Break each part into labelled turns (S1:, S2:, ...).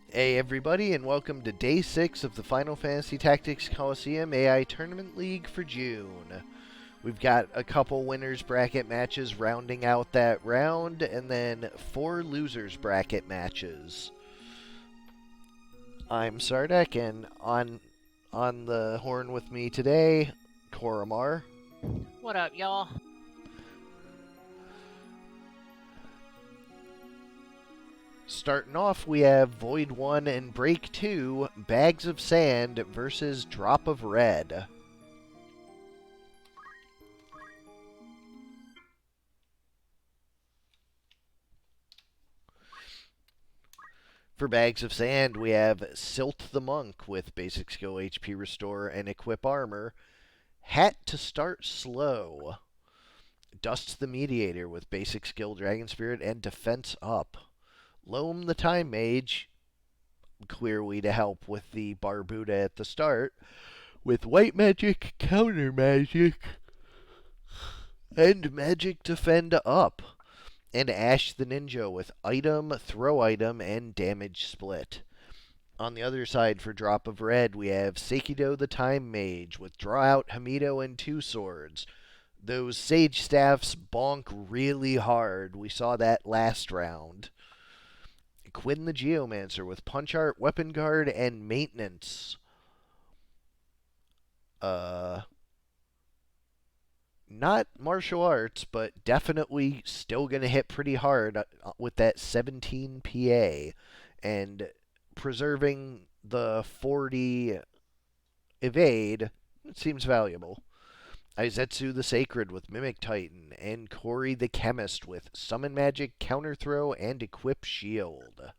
S1: Hey everybody, and welcome to Day 6 of the Final Fantasy Tactics Colosseum AI Tournament League for June. We've got a couple winners bracket matches rounding out that round, and then 4 losers bracket matches. I'm Sardek, and on the horn with me today, Koramar.
S2: What up, y'all?
S1: Starting off, we have Void 1 and Break 2, Bags of Sand versus Drop of Red. For Bags of Sand, we have Silt the Monk with basic skill HP Restore and Equip Armor, Hat to Start Slow, Dust the Mediator with basic skill Dragon Spirit and Defense Up, Loam the Time Mage, clearly to help with the Barbuda at the start, with White Magic, Counter Magic, and Magic Defend Up. And Ash the Ninja with Item, Throw Item, and Damage Split. On the other side, for Drop of Red, we have Sekido the Time Mage with Draw Out Hamido and 2 Swords. Those Sage Staffs bonk really hard. We saw that last round. Quinn the Geomancer with Punch Art, Weapon Guard, and Maintenance. Not martial arts, but definitely still going to hit pretty hard with that 17 PA. And preserving the 40 evade, it seems valuable. Izetsu the Sacred with Mimic Titan, and Corey the Chemist with Summon Magic, Counter Throw, and Equip Shield.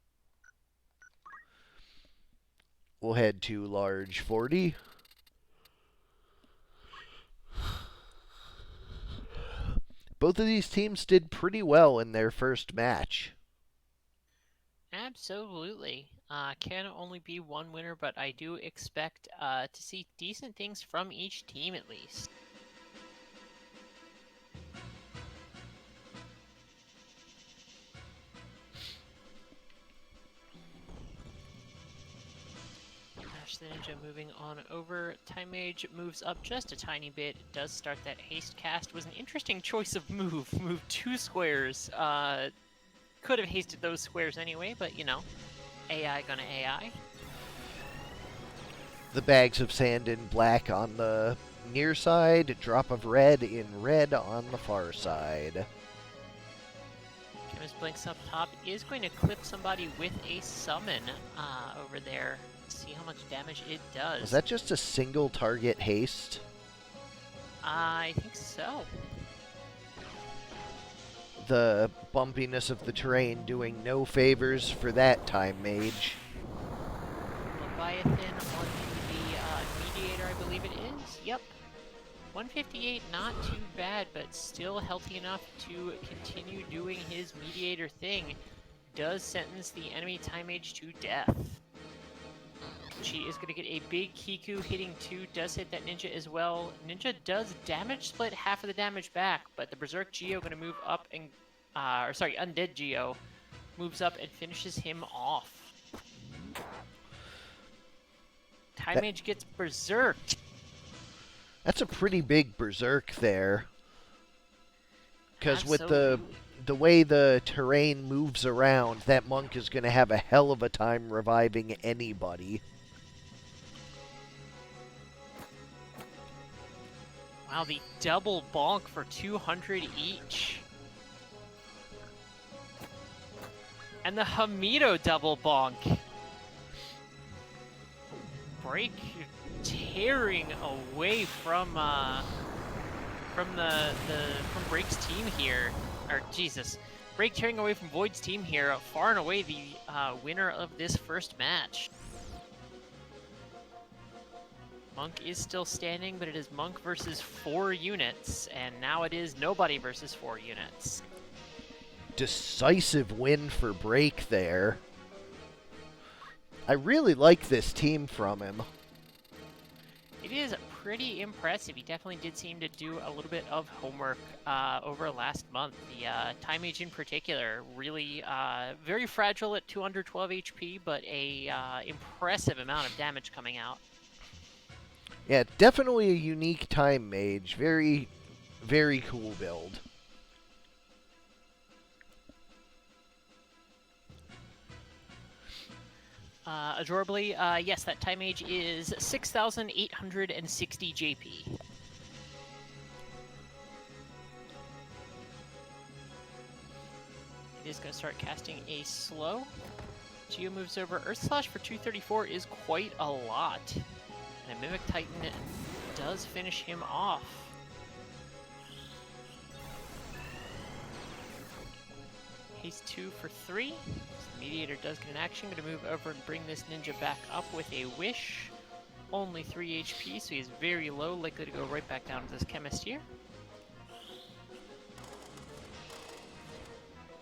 S1: We'll head to large 40. Both of these teams did pretty well in their first match.
S2: Absolutely. Can only be one winner, but I do expect to see decent things from each team at least. Ash the Ninja moving on over. Time Mage moves up just a tiny bit. Does start that haste cast. Was an interesting choice of move. Move 2 squares. Could have hasted those squares anyway, but you know, AI gonna AI.
S1: The Bags of Sand in black on the near side, Drop of Red in red on the far side.
S2: Chemist Blinks up top is going to clip somebody with a summon over there. See how much damage it does.
S1: Was that just a single target haste?
S2: I think so.
S1: The bumpiness of the terrain doing no favors for that Time Mage.
S2: Leviathan onto the Mediator, I believe it is. Yep. 158, not too bad, but still healthy enough to continue doing his Mediator thing. Does sentence the enemy Time Mage to death. She is going to get a big Kiku, hitting 2, does hit that Ninja as well. Ninja does damage split half of the damage back, but the Berserk Geo going to move up and, Undead Geo moves up and finishes him off. Time Mage gets berserked.
S1: That's a pretty big berserk there. Because with the way the terrain moves around, that monk is going to have a hell of a time reviving anybody.
S2: Wow, the double bonk for 200 each. And the Hamido double bonk. Break tearing away from Break's team here. Or Jesus. Break tearing away from Void's team here, far and away the winner of this first match. Monk is still standing, but it is Monk versus 4 units, and now it is nobody versus 4 units.
S1: Decisive win for Break there. I really like this team from him.
S2: It is pretty impressive. He definitely did seem to do a little bit of homework over last month. The Time Mage in particular, really very fragile at 212 HP, but a impressive amount of damage coming out.
S1: Yeah, definitely a unique Time Mage. Very, very cool build.
S2: Adorably, yes, that Time Mage is 6,860 JP. It is going to start casting a slow. Geo moves over. Earth Slash for 234 is quite a lot. And a Mimic Titan does finish him off. Haste 2 for 3. So the Mediator does get an action. Going to move over and bring this ninja back up with a Wish. Only 3 HP, so he's very low, likely to go right back down to this Chemist here.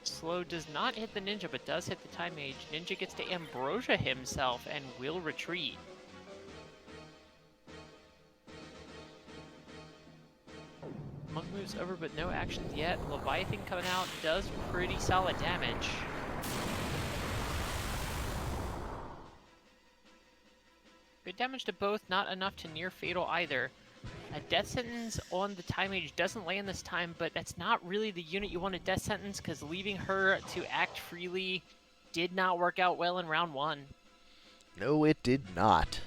S2: Slow does not hit the ninja, but does hit the Time Mage. Ninja gets to Ambrosia himself and will retreat. Monk moves over, but no actions yet. Leviathan coming out does pretty solid damage. Good damage to both, not enough to near fatal either. A death sentence on the Time Mage doesn't land this time, but that's not really the unit you want to death sentence, because leaving her to act freely did not work out well in round 1.
S1: No, it did not.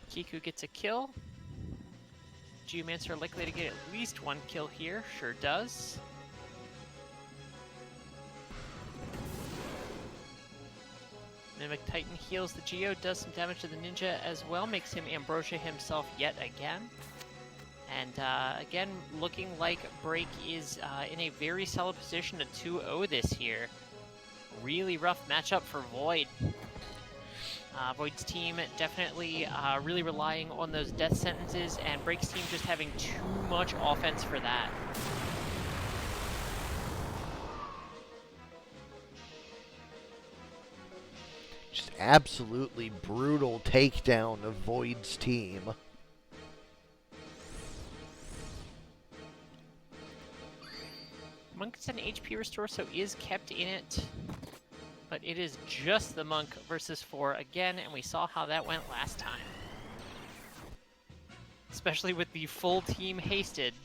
S2: Kiku gets a kill. Geomancer likely to get at least 1 kill here. Sure does. Mimic Titan heals the Geo, does some damage to the ninja as well, makes him Ambrosia himself yet again. And again, looking like Break is in a very solid position to 2-0 this year. Really rough matchup for Void. Void's team definitely really relying on those death sentences, and Break's team just having too much offense for that.
S1: Just absolutely brutal takedown of Void's team.
S2: Monk gets an HP restore, so is kept in it. But it is just the Monk versus 4 again, and we saw how that went last time. Especially with the full team hasted.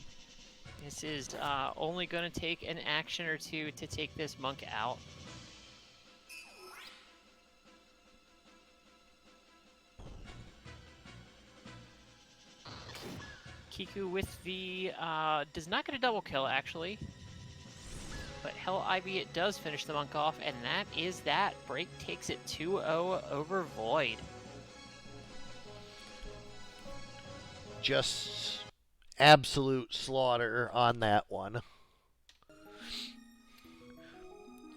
S2: This is only going to take an action or two to take this Monk out. Kiku with the, does not get a double kill actually. But Hell Ivy, it does finish the Monk off, and that is that. Break takes it 2-0 over Void.
S1: Just absolute slaughter on that one.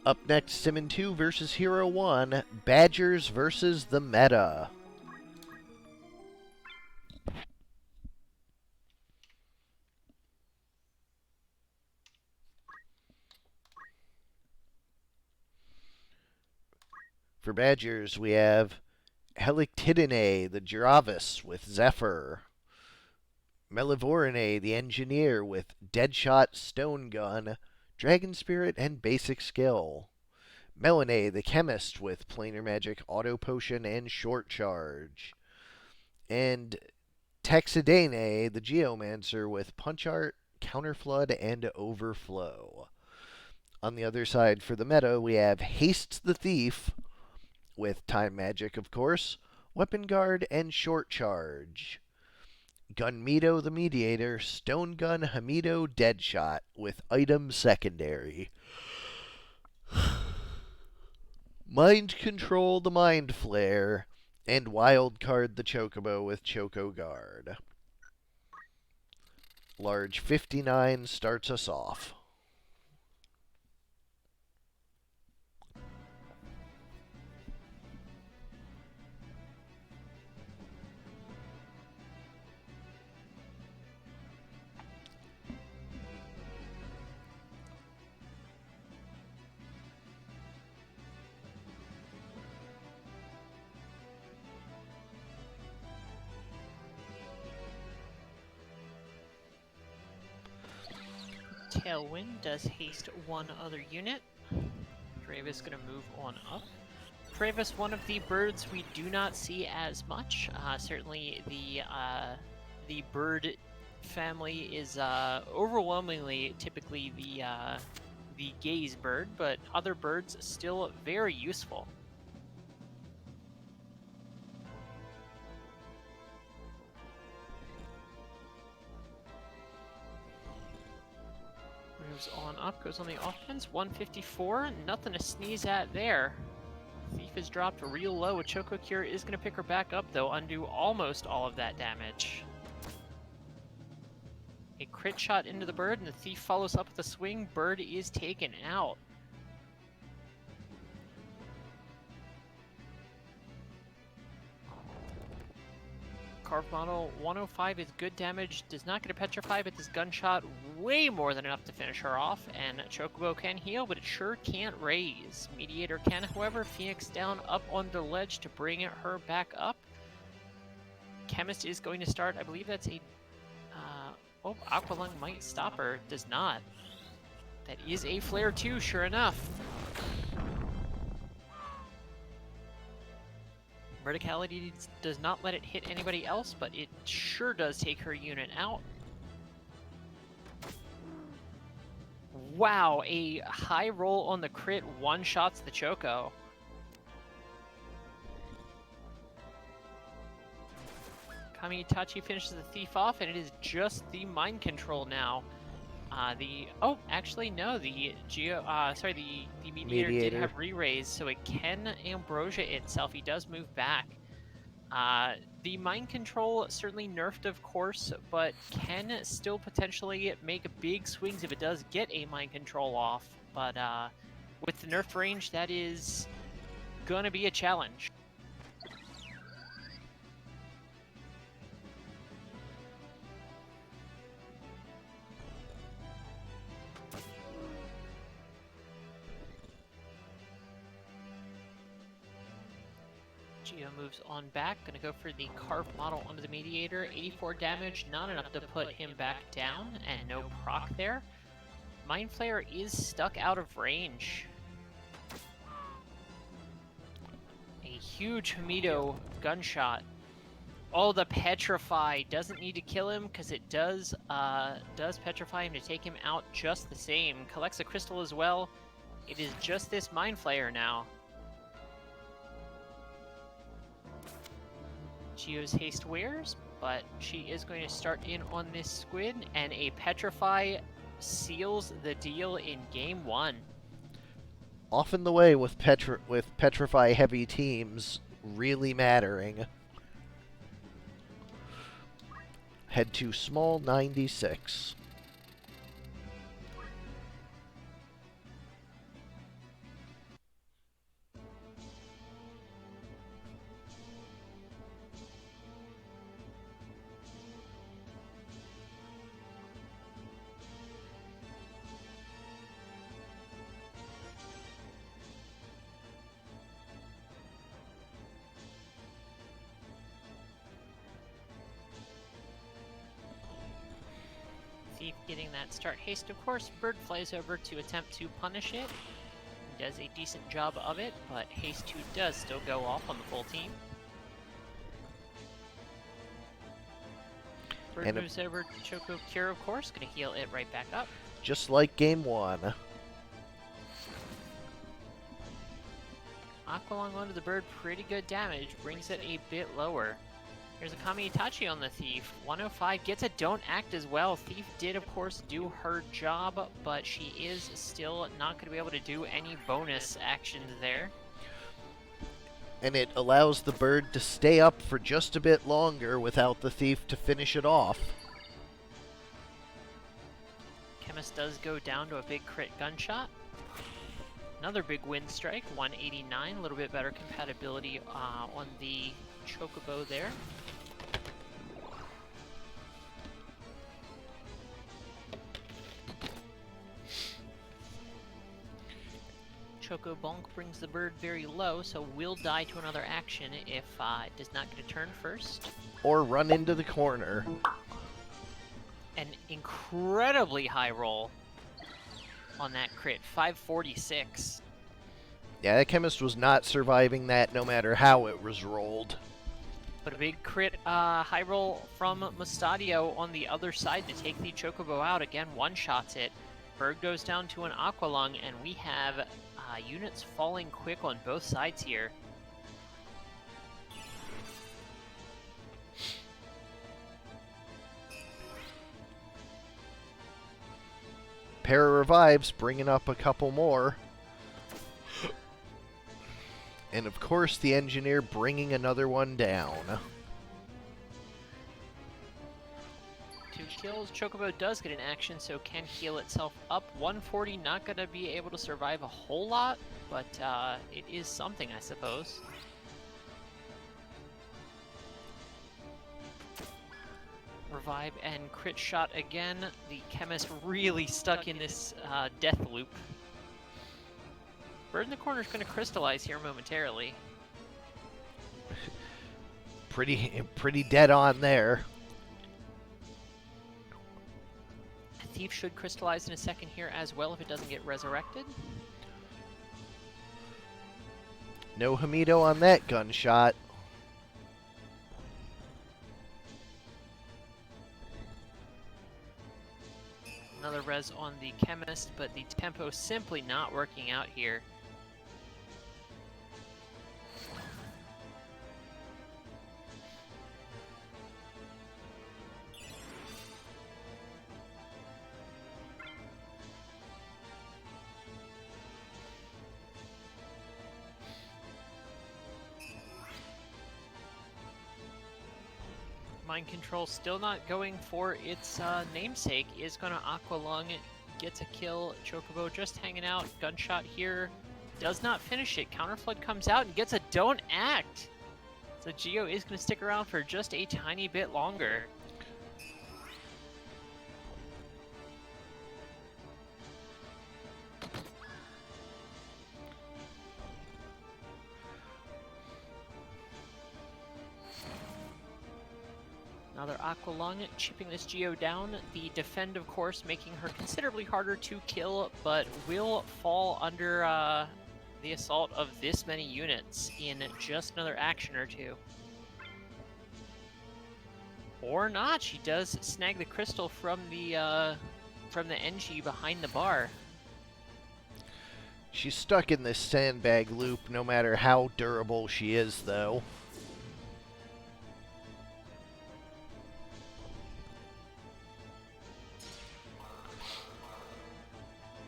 S1: Up next, Simmon 2 versus Hero 1. Badgers versus the Meta. For Badgers, we have Helictidine, the Giravis, with Zephyr. Melivorine, the Engineer, with Deadshot, Stone Gun, Dragon Spirit, and Basic Skill. Melanie, the Chemist, with Planar Magic, Auto Potion, and Short Charge. And Texidane, the Geomancer, with Punch Art, Counterflood, and Overflow. On the other side, for the meta, we have Haste the Thief, with Time Magic, of course, Weapon Guard, and Short Charge. Gunmedo the Mediator, Stone Gun Hamido Deadshot, with Item Secondary. Mind Control the Mind Flare, and Wild Card the Chocobo with Choco Guard. Large 59 starts us off.
S2: Tailwind does haste one other unit. Travis gonna move on up. Travis, one of the birds we do not see as much. Certainly the bird family is overwhelmingly typically the gaze bird, but other birds still very useful. Moves on up, goes on the offense. 154, nothing to sneeze at there. Thief is dropped real low. A Choco Cure is going to pick her back up, though, undo almost all of that damage. A crit shot into the bird, and the Thief follows up with a swing. Bird is taken out. Carved model 105 is good damage, does not get a petrify, but this gunshot way more than enough to finish her off, and Chocobo can heal, but it sure can't raise. Mediator can, however. Phoenix down up on the ledge to bring her back up. Chemist is going to start, I believe that's a... oh, Aqualung might stop her, does not. That is a flare too, sure enough. Verticality does not let it hit anybody else, but it sure does take her unit out. Wow, a high roll on the crit one-shots the Choco. Kami-Itachi finishes the Thief off, and it is just the mind control now. The Mediator did have re-raise, so it can Ambrosia itself. He does move back. The mind control certainly nerfed, of course, but can still potentially make big swings if it does get a mind control off. But with the nerf range, that is gonna be a challenge. Geo moves on back, gonna go for the carved model onto the Mediator. 84 damage, not enough to put him back down, and no proc there. Mind Flayer is stuck out of range. A huge Hamido gunshot. Oh, the Petrify doesn't need to kill him because it does petrify him to take him out just the same. Collects a crystal as well. It is just this Mind Flayer now. Geo's haste wears, but she is going to start in on this squid, and a Petrify seals the deal in game one.
S1: Often the way with Petrify heavy teams really mattering. Head to small 96.
S2: Thief getting that start haste, of course. Bird flies over to attempt to punish it. Does a decent job of it, but haste 2 does still go off on the full team. Bird moves over to Choco Cure, of course, gonna heal it right back up.
S1: Just like game 1.
S2: Aqualung onto the bird, pretty good damage, brings it a bit lower. There's a Kami-Itachi on the Thief. 105 gets a Don't Act as well. Thief did, of course, do her job, but she is still not going to be able to do any bonus actions there.
S1: And it allows the bird to stay up for just a bit longer without the Thief to finish it off.
S2: Chemist does go down to a big crit gunshot. Another big wind strike, 189. A little bit better compatibility on the Chocobo there. Choco Bonk brings the bird very low, so will die to another action if it does not get a turn first.
S1: Or run into the corner.
S2: An incredibly high roll. on that crit. 546.
S1: Yeah, that chemist was not surviving that no matter how it was rolled.
S2: But a big crit high roll from Mustadio on the other side to take the Chocobo out. Again, one-shots it. Bird goes down to an Aqualung, and we have units falling quick on both sides here.
S1: Pair of revives, bringing up a couple more. And of course, the engineer bringing another one down.
S2: 2 kills. Chocobo does get an action, so can heal itself up. 140, not going to be able to survive a whole lot, but it is something, I suppose. Revive and crit shot again. The chemist really stuck in this death loop. Bird in the corner is going to crystallize here momentarily.
S1: Pretty dead on there.
S2: Thief should crystallize in a second here as well if it doesn't get resurrected.
S1: No Hamido on that gunshot.
S2: Another res on the chemist, but the tempo simply not working out here. Mind control still not going for its namesake. Is going to Aqualung, gets a kill. Chocobo just hanging out. Gunshot here. Does not finish it. Counterflood comes out and gets a don't act. So Geo is going to stick around for just a tiny bit longer. Another Aqualung chipping this Geo down. The Defend, of course, making her considerably harder to kill, but will fall under the assault of this many units in just another action or two. Or not. She does snag the crystal from the NG behind the bar.
S1: She's stuck in this sandbag loop no matter how durable she is, though.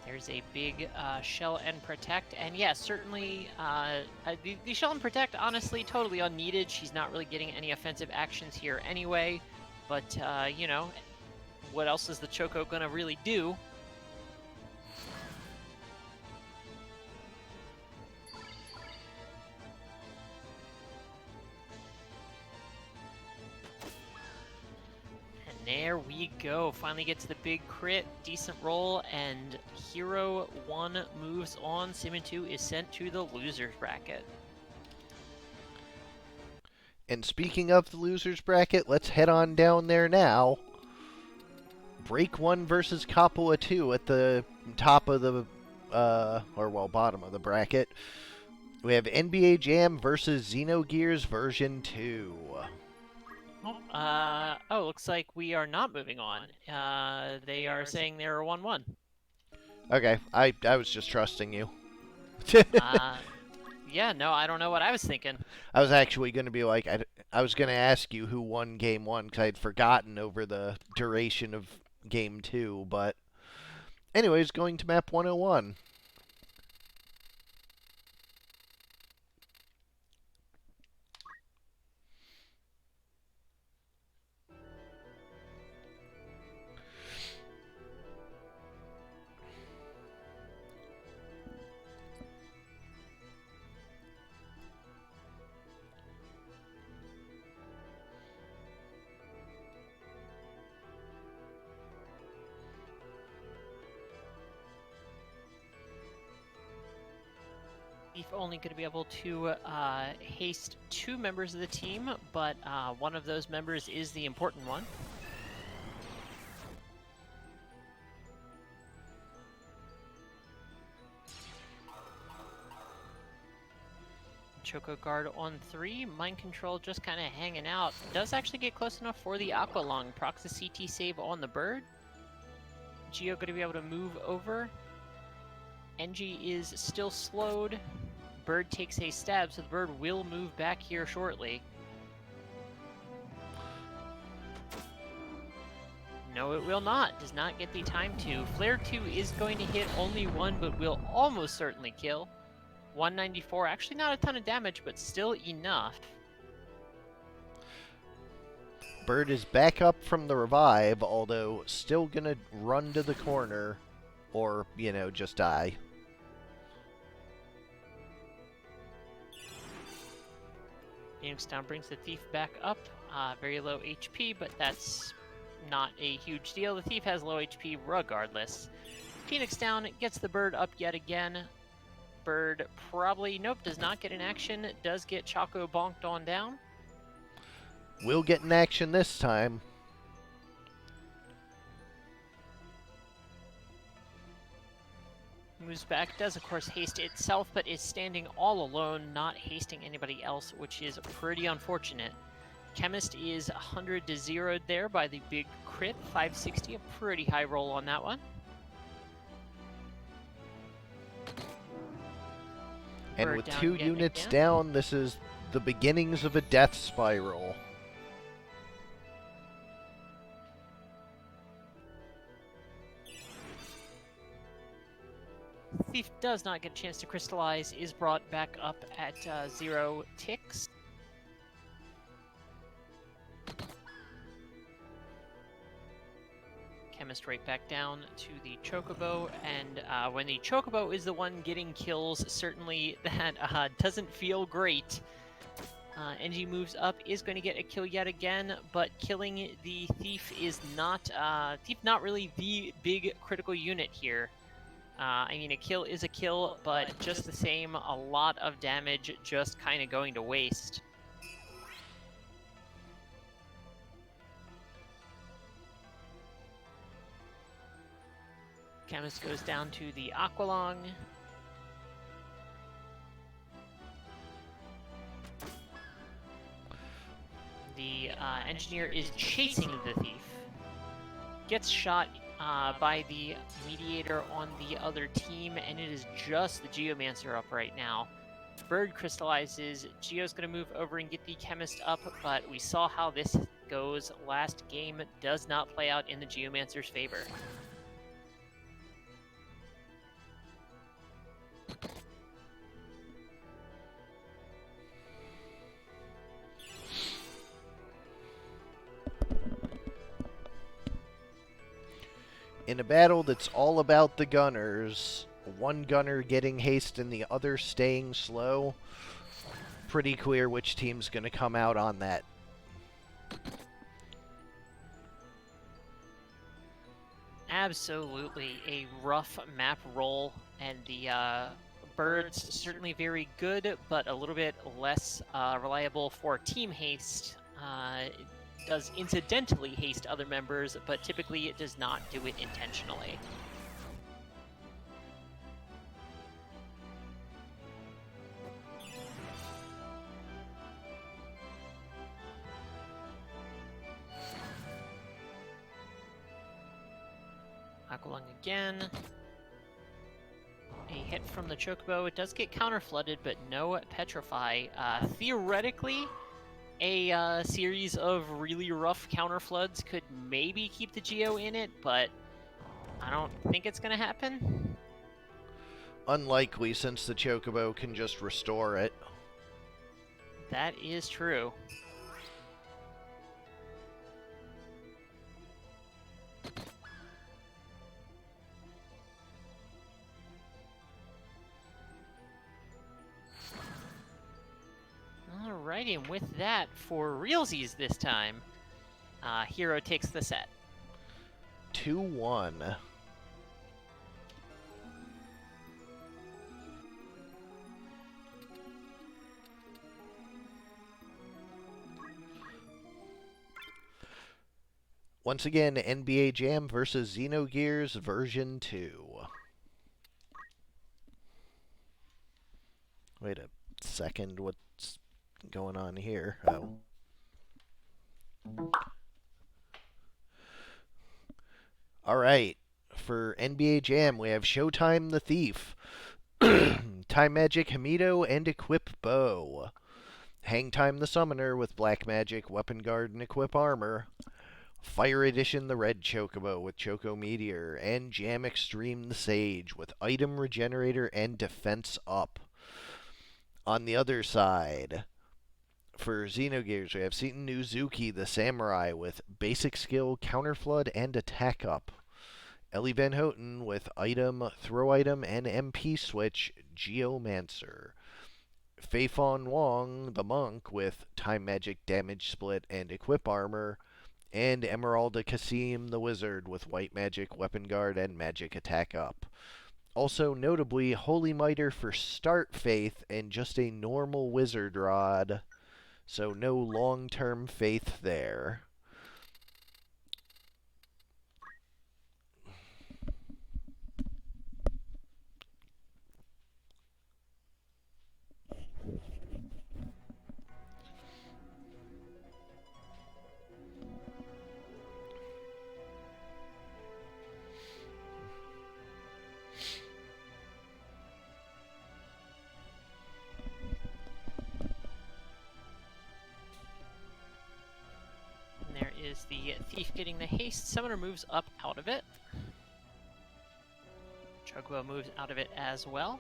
S2: There's a big shell and protect, and yeah, certainly the shell and protect, honestly, totally unneeded. She's not really getting any offensive actions here anyway, but you know, what else is the Choco gonna really do? There we go. Finally gets the big crit, decent roll, and Hero 1 moves on. Simmon 2 is sent to the losers bracket.
S1: And speaking of the losers bracket, let's head on down there now. Break 1 versus Coppola 2 at the top of the, bottom of the bracket. We have NBA Jam versus Xenogears version 2.
S2: Looks like we are not moving on. They are saying they're 1-1.
S1: Okay, I was just trusting you.
S2: Yeah, no, I don't know what I was thinking.
S1: I was actually going to be like, I was going to ask you who won Game 1, because I'd forgotten over the duration of Game 2, but anyways, going to map 101.
S2: Thief only going to be able to haste 2 members of the team, but one of those members is the important one. Choco Guard on 3. Mind Control just kind of hanging out. Does actually get close enough for the Aqualung. Procs a CT save on the bird. Geo going to be able to move over. NG is still slowed. Bird takes a stab, so the bird will move back here shortly. No, it will not. Does not get the time to. Flare 2 is going to hit only one, but will almost certainly kill. 194, actually not a ton of damage, but still enough.
S1: Bird is back up from the revive, although still gonna run to the corner or, you know, just die.
S2: Phoenix Down brings the Thief back up. Very low HP, but that's not a huge deal. The Thief has low HP regardless. Phoenix Down gets the bird up yet again. Bird probably, nope, does not get an action. Does get Choco bonked on down.
S1: Will get an action this time.
S2: Moves back, does of course haste itself, but is standing all alone, not hasting anybody else, which is pretty unfortunate. Chemist is 100 to 0 there by the big crit, 560, a pretty high roll on that one.
S1: And
S2: Bird
S1: with
S2: down
S1: 2
S2: yet
S1: units
S2: again.
S1: down, this is the beginnings of a death spiral.
S2: Thief does not get a chance to crystallize, is brought back up at 0 ticks. Chemist right back down to the Chocobo, and when the Chocobo is the one getting kills, certainly that doesn't feel great. NG moves up, is going to get a kill yet again, but killing the Thief is not, Thief not really the big critical unit here. I mean, a kill is a kill, but just the same, a lot of damage just kind of going to waste. Chemist goes down to the Aqualung. The engineer is chasing the Thief. Gets shot by the mediator on the other team, and it is just the Geomancer up right now. Bird crystallizes. Geo's going to move over and get the Chemist up, but we saw how this goes. Last game does not play out in the Geomancer's favor.
S1: In a battle that's all about the gunners, one gunner getting haste and the other staying slow, pretty clear which team's going to come out on that.
S2: Absolutely a rough map roll, and the birds certainly very good, but a little bit less reliable for team haste. It does incidentally haste other members, but typically it does not do it intentionally. Aqualung again. A hit from the Chocobo. It does get counter-flooded, but no Petrify. Theoretically, a series of really rough counter-floods could maybe keep the Geo in it, but I don't think it's going to happen.
S1: Unlikely, since the Chocobo can just restore it.
S2: That is true. Alrighty, and with that, for realsies this time, Hero takes the set.
S1: 2-1. Once again, NBA Jam versus Xenogears version 2. Wait a second what's going on here. Oh. All right. For NBA Jam, we have Showtime the Thief, Time Magic Hamido, and Equip Bow. Hang Time the Summoner with Black Magic, Weapon Guard, and Equip Armor. Fire Edition the Red Chocobo with Choco Meteor. And Jam Extreme the Sage with Item Regenerator and Defense Up. On the other side, for Xenogears, we have Seton Uzuki the Samurai with Basic Skill, Counter Flood, and Attack Up. Ellie Van Houten with Item, Throw Item, and MP Switch, Geomancer. Fei Fon Wong the Monk with Time Magic, Damage Split, and Equip Armor. And Emeralda Kasim the Wizard with White Magic, Weapon Guard, and Magic Attack Up. Also, notably, Holy Miter for Start Faith and just a normal Wizard Rod. So no long-term faith there.
S2: And there is the Thief getting the haste. Summoner moves up out of it. Chocobo moves out of it as well.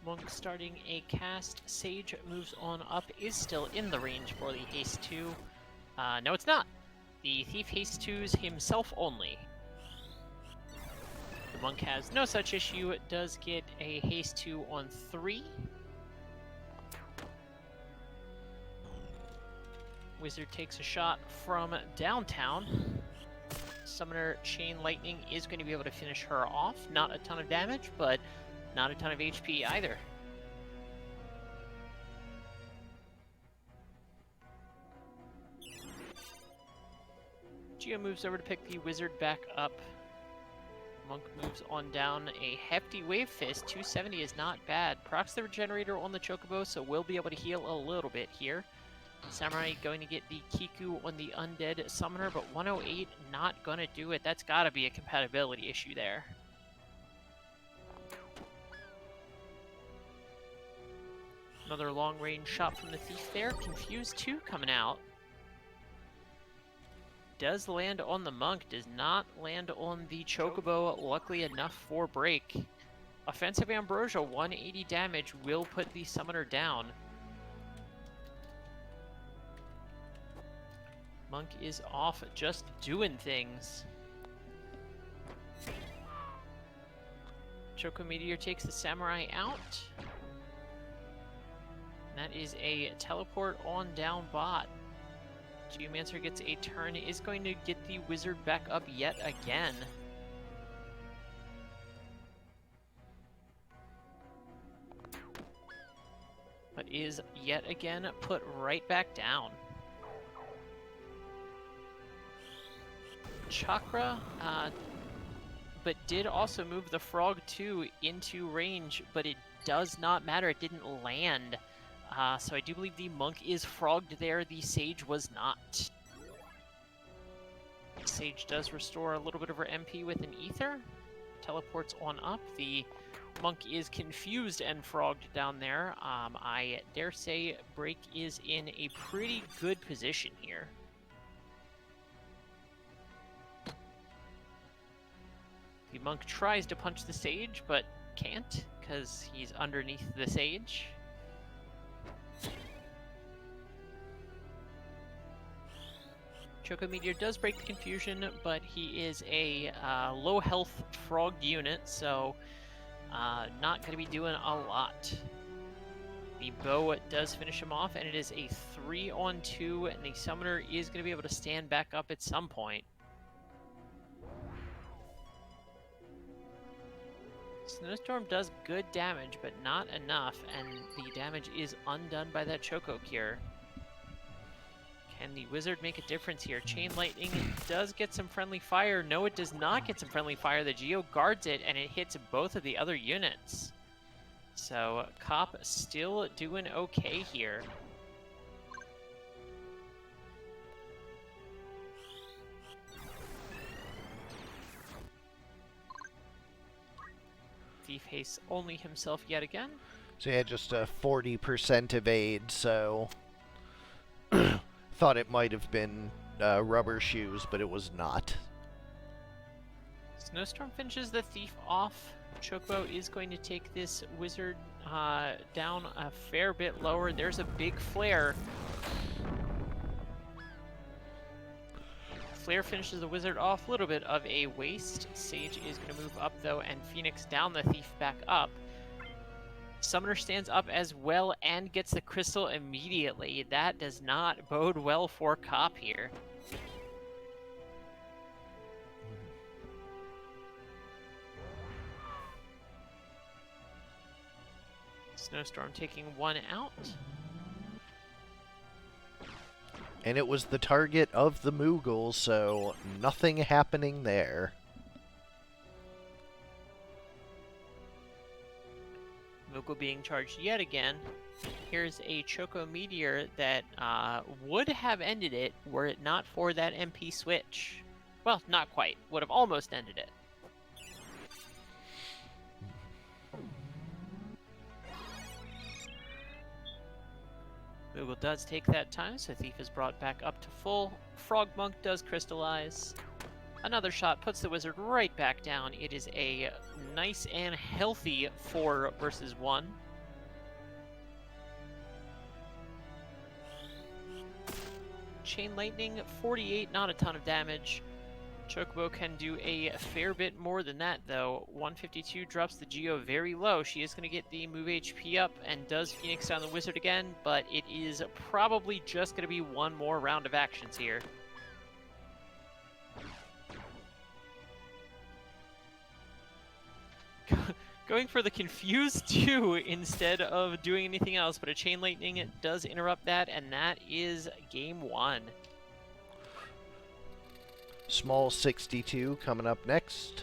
S2: Monk starting a cast. Sage moves on up, is still in the range for the haste 2. No, it's not. The Thief haste 2s himself only. The Monk has no such issue. It does get a haste 2 on 3. Wizard takes a shot from downtown. Summoner Chain Lightning is going to be able to finish her off. Not a ton of damage, but not a ton of HP either. Geo moves over to pick the Wizard back up. Monk moves on down. A hefty Wave Fist. 270 is not bad. Procs the Regenerator on the Chocobo, so we'll be able to heal a little bit here. Samurai going to get the Kiku on the Undead Summoner, but 108 not going to do it. That's got to be a compatibility issue there. Another long-range shot from the Thief there. Confused 2 coming out. Does land on the Monk, does not land on the Chocobo, luckily enough for break. Offensive Ambrosia, 180 damage, will put the Summoner down. Monk is off, just doing things. Choco Meteor takes the Samurai out. That is a teleport on down bot. Geomancer gets a turn, is going to get the Wizard back up yet again. But is yet again put right back down. Chakra, but did also move the Frog 2 into range, but it does not matter, it didn't land. So I do believe the Monk is frogged there, the Sage was not. Sage does restore a little bit of her MP with an Ether. Teleports on up. The Monk is confused and frogged down there. I dare say Break is in a pretty good position here. The Monk tries to punch the Sage, but can't, because he's underneath the Sage. Choco Meteor does break the confusion, but he is a low health frogged unit, so not going to be doing a lot. The bow does finish him off, and it is a 3-on-2, and the Summoner is going to be able to stand back up at some point. Snowstorm does good damage, but not enough, and the damage is undone by that Choco Cure. Can the wizard make a difference here? Chain Lightning does get some friendly fire. No, it does not get some friendly fire. The Geo guards it, and it hits both of the other units. So, Cop still doing okay here. Thief hastes only himself yet again.
S1: So he had just a 40% evade, so thought it might have been rubber shoes, but it was not.
S2: Snowstorm finishes the thief off. Chocobo is going to take this wizard down a fair bit lower. There's a big flare. Flare finishes the wizard off. A little bit of a waste. Sage is going to move up, though, and Phoenix down the thief back up. Summoner stands up as well and gets the crystal immediately. That does not bode well for Cop here. Snowstorm taking one out.
S1: And it was the target of the Moogle, so nothing happening there.
S2: Moogle being charged yet again. Here's a Choco Meteor that would have ended it were it not for that MP switch. Well, not quite. Would have almost ended it. Moogle does take that time, so Thief is brought back up to full. Frog Monk does crystallize. Another shot puts the wizard right back down. It is a nice and healthy 4 versus 1. Chain Lightning, 48, not a ton of damage. Chocobo can do a fair bit more than that, though. 152 drops the Geo very low. She is going to get the move HP up and does Phoenix down the wizard again, but it is probably just going to be one more round of actions here. Going for the Confuse 2 instead of doing anything else, but a Chain Lightning does interrupt that, and that is game 1.
S1: Small 62 coming up next.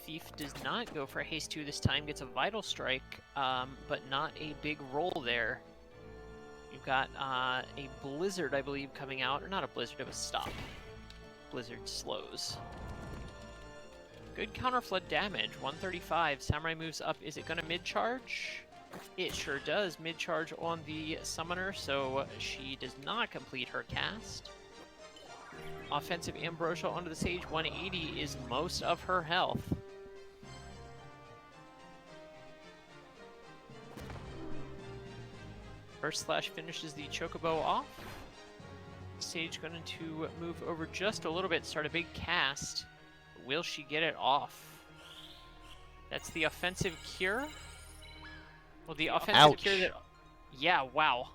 S2: Thief does not go for haste 2 this time, gets a vital strike, but not a big roll there. You've got a blizzard, I believe, coming out, or not a blizzard, it was stop. Blizzard slows. Good counterflood damage, 135. Samurai moves up. Is it going to mid-charge? It sure does. Mid-charge on the summoner, so she does not complete her cast. Offensive Ambrosia onto the Sage, 180 is most of her health. First Slash finishes the Chocobo off. Sage going to move over just a little bit, start a big cast. Will she get it off? That's the offensive cure. Well, the offensive cure that... Yeah, wow.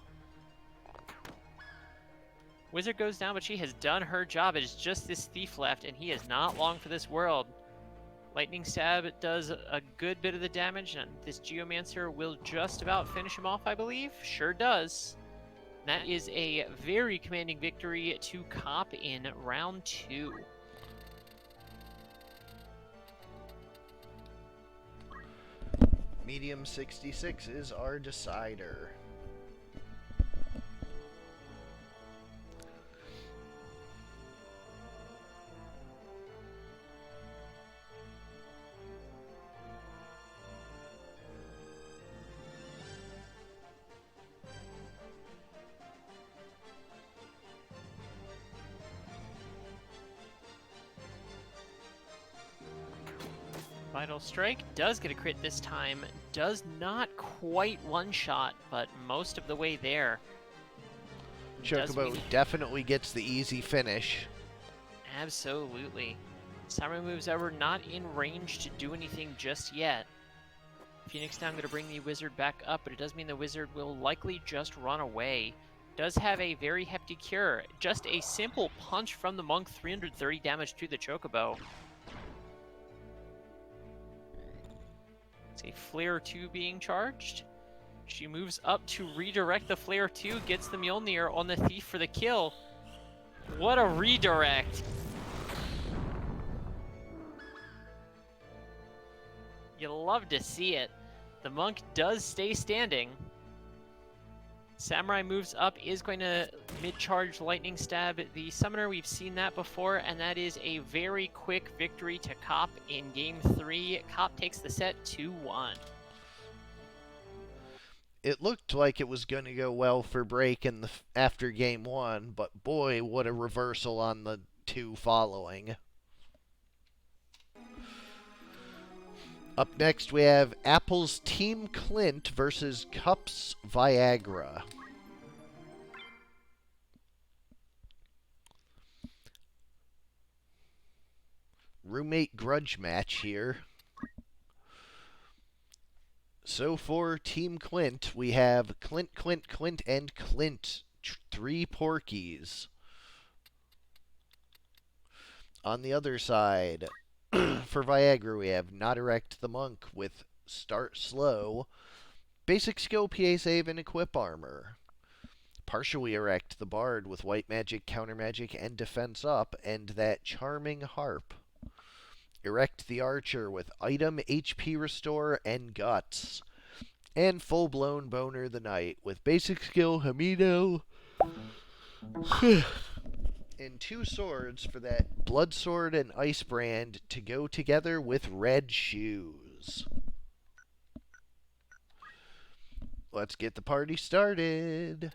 S2: Wizard goes down, but she has done her job. It is just this thief left, and he is not long for this world. Lightning Stab does a good bit of the damage, and this Geomancer will just about finish him off, I believe. Sure does. That is a very commanding victory to Cop in round 2.
S1: Medium 66 is our decider.
S2: Vital Strike does get a crit this time. Does not quite one-shot, but most of the way there.
S1: Chocobo definitely gets the easy finish.
S2: Absolutely. Samurai moves over, not in range to do anything just yet. Phoenix down, going to bring the wizard back up, but it does mean the wizard will likely just run away. Does have a very hefty cure. Just a simple punch from the monk, 330 damage to the chocobo. It's a Flare 2 being charged. She moves up to redirect the Flare 2, gets the Mjolnir on the Thief for the kill. What a redirect! You love to see it. The monk does stay standing. Samurai moves up, is going to mid-charge lightning stab the summoner. We've seen that before, and that is a very quick victory to Cop in Game 3. Cop takes the set 2-1.
S1: It looked like it was going to go well for Break after Game 1, but boy, what a reversal on the 2 following. Up next, we have Apple's Team Clint versus Cup's Viagra. Roommate grudge match here. So for Team Clint, we have Clint, and Clint. 3 Porkies. On the other side, for Viagra, we have Not Erect the Monk with Start Slow, Basic Skill, PA Save, and Equip Armor. Partially Erect the Bard with White Magic, Counter Magic, and Defense Up, and that charming harp. Erect the Archer with Item, HP Restore, and Guts. And Full Blown Boner the Knight with Basic Skill, Hamido, and 2 swords for that Blood Sword and Ice Brand to go together with red shoes. Let's get the party started.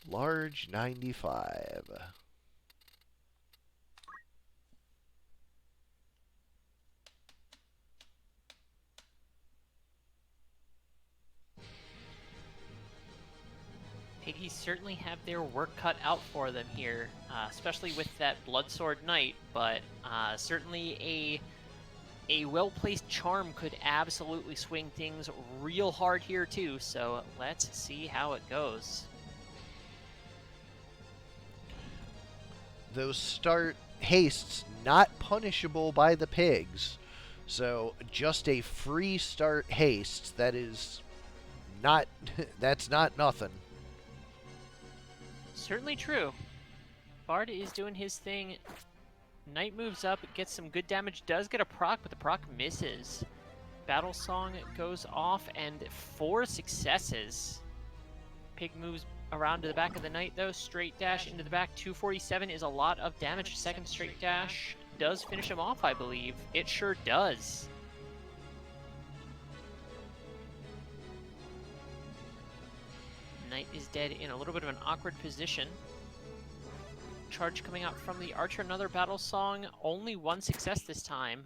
S1: Large 95.
S2: Piggies certainly have their work cut out for them here, especially with that Bloodsword Knight, but certainly a well-placed charm could absolutely swing things real hard here too, so let's see how it goes.
S1: Those start hastes not punishable by the pigs, so just a free start haste that is not that's not nothing.
S2: Certainly true. Bard is doing his thing. Knight moves up, gets some good damage, does get a proc, but the proc misses. Battle Song goes off, and 4 successes. Pig moves around to the back of the Knight, though. Straight dash into the back. 247 is a lot of damage. Second straight dash does finish him off, I believe. It sure does. Knight is dead in a little bit of an awkward position. Charge coming out from the Archer, another Battle Song. Only 1 success this time.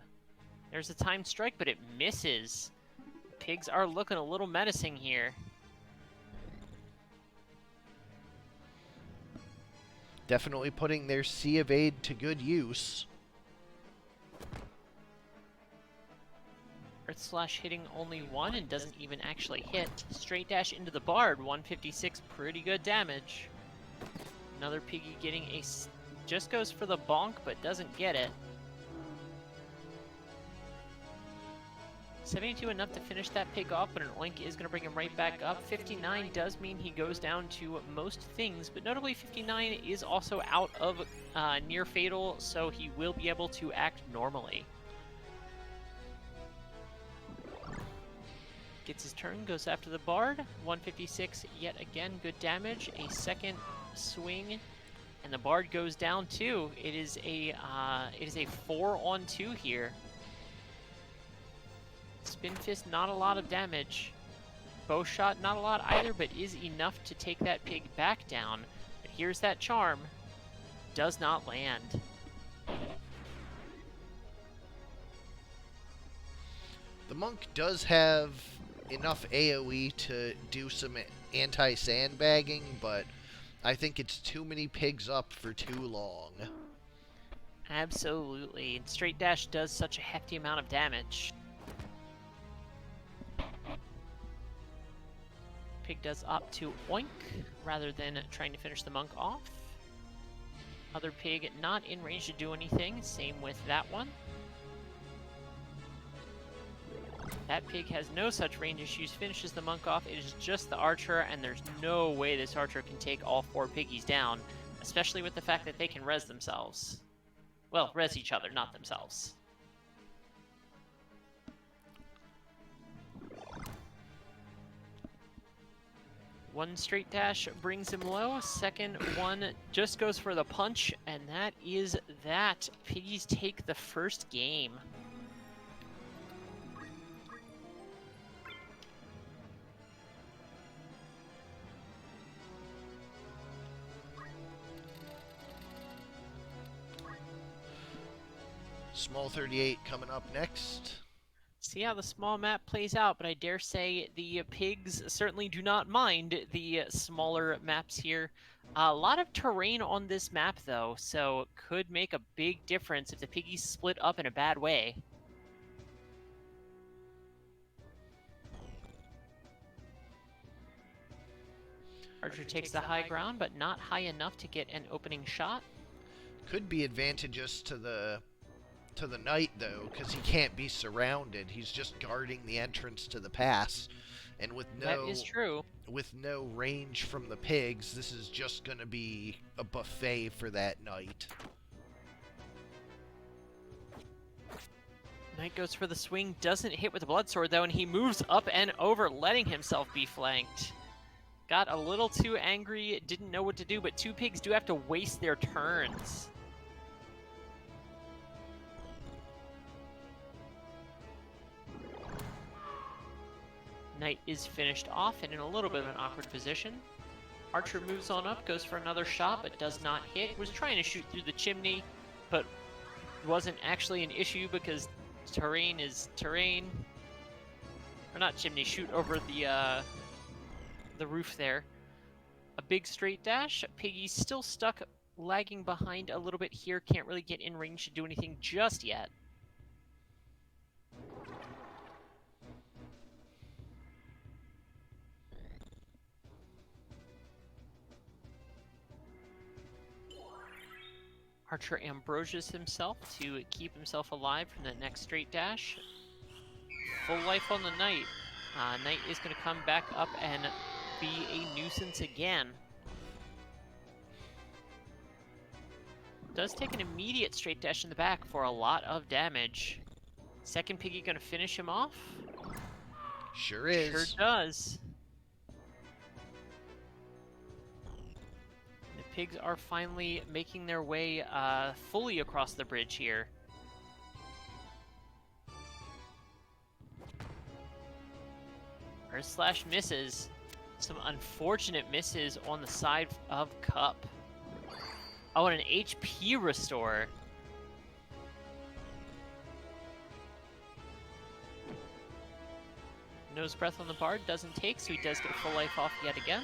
S2: There's a timed strike, but it misses. Pigs are looking a little menacing here.
S1: Definitely putting their Sea of Aid to good use.
S2: Earth Slash hitting only 1 and doesn't even actually hit. Straight dash into the Bard, 156, pretty good damage. Another Piggy getting a... just goes for the bonk, but doesn't get it. 72 enough to finish that pig off, but an oink is going to bring him right back up. 59 does mean he goes down to most things, but notably 59 is also out of near fatal, so he will be able to act normally. Gets his turn, goes after the Bard. 156, yet again, good damage. A second swing, and the Bard goes down too. It is a 4-on-2 here. Spin Fist, not a lot of damage. Bow Shot, not a lot either, but is enough to take that pig back down. But here's that charm. Does not land.
S1: The monk does have enough AoE to do some anti-sandbagging, but I think it's too many pigs up for too long.
S2: Absolutely. And straight dash does such a hefty amount of damage. Pig does opt to oink rather than trying to finish the monk off. Other pig not in range to do anything. Same with that one. That pig has no such range issues, finishes the monk off. It is just the archer, and there's no way this archer can take all 4 piggies down, especially with the fact that they can res themselves. Well, res each other, not themselves. One straight dash brings him low. Second one just goes for the punch, and that is that. Piggies take the first game.
S1: Small 38 coming up next.
S2: See how the small map plays out, but I dare say the pigs certainly do not mind the smaller maps here. A lot of terrain on this map, though, so could make a big difference if the piggies split up in a bad way. Archer takes the high ground, but not high enough to get an opening shot.
S1: Could be advantageous to the knight, though, because he can't be surrounded. He's just guarding the entrance to the pass, and with
S2: That is true.
S1: With no range from the pigs, this is just going to be a buffet for that knight.
S2: Knight goes for the swing, doesn't hit with the blood sword though, and he moves up and over, letting himself be flanked. Got a little too angry, didn't know what to do, but 2 pigs do have to waste their turns. Knight is finished off and in a little bit of an awkward position. Archer moves on up, goes for another shot, but does not hit. Was trying to shoot through the chimney, but wasn't actually an issue because terrain is terrain. Or not chimney, shoot over the roof there. A big straight dash. Piggy's still stuck, lagging behind a little bit here. Can't really get in range to do anything just yet. Archer ambrosias himself to keep himself alive from the next straight dash. Full life on the Knight. Knight is going to come back up and be a nuisance again. Does take an immediate straight dash in the back for a lot of damage. Second piggy going to finish him off?
S1: Sure is.
S2: Sure does. The pigs are finally making their way fully across the bridge here. Slash misses. Some unfortunate misses on the side of Cup. Oh, and an HP restore. Nose breath on the bard doesn't take, so he does get full life off yet again.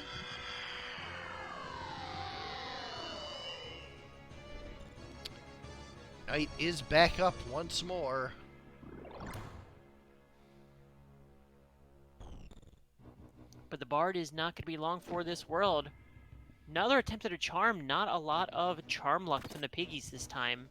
S1: Knight is back up once more.
S2: But the bard is not going to be long for this world. Another attempt at a charm, not a lot of charm luck from the piggies this time.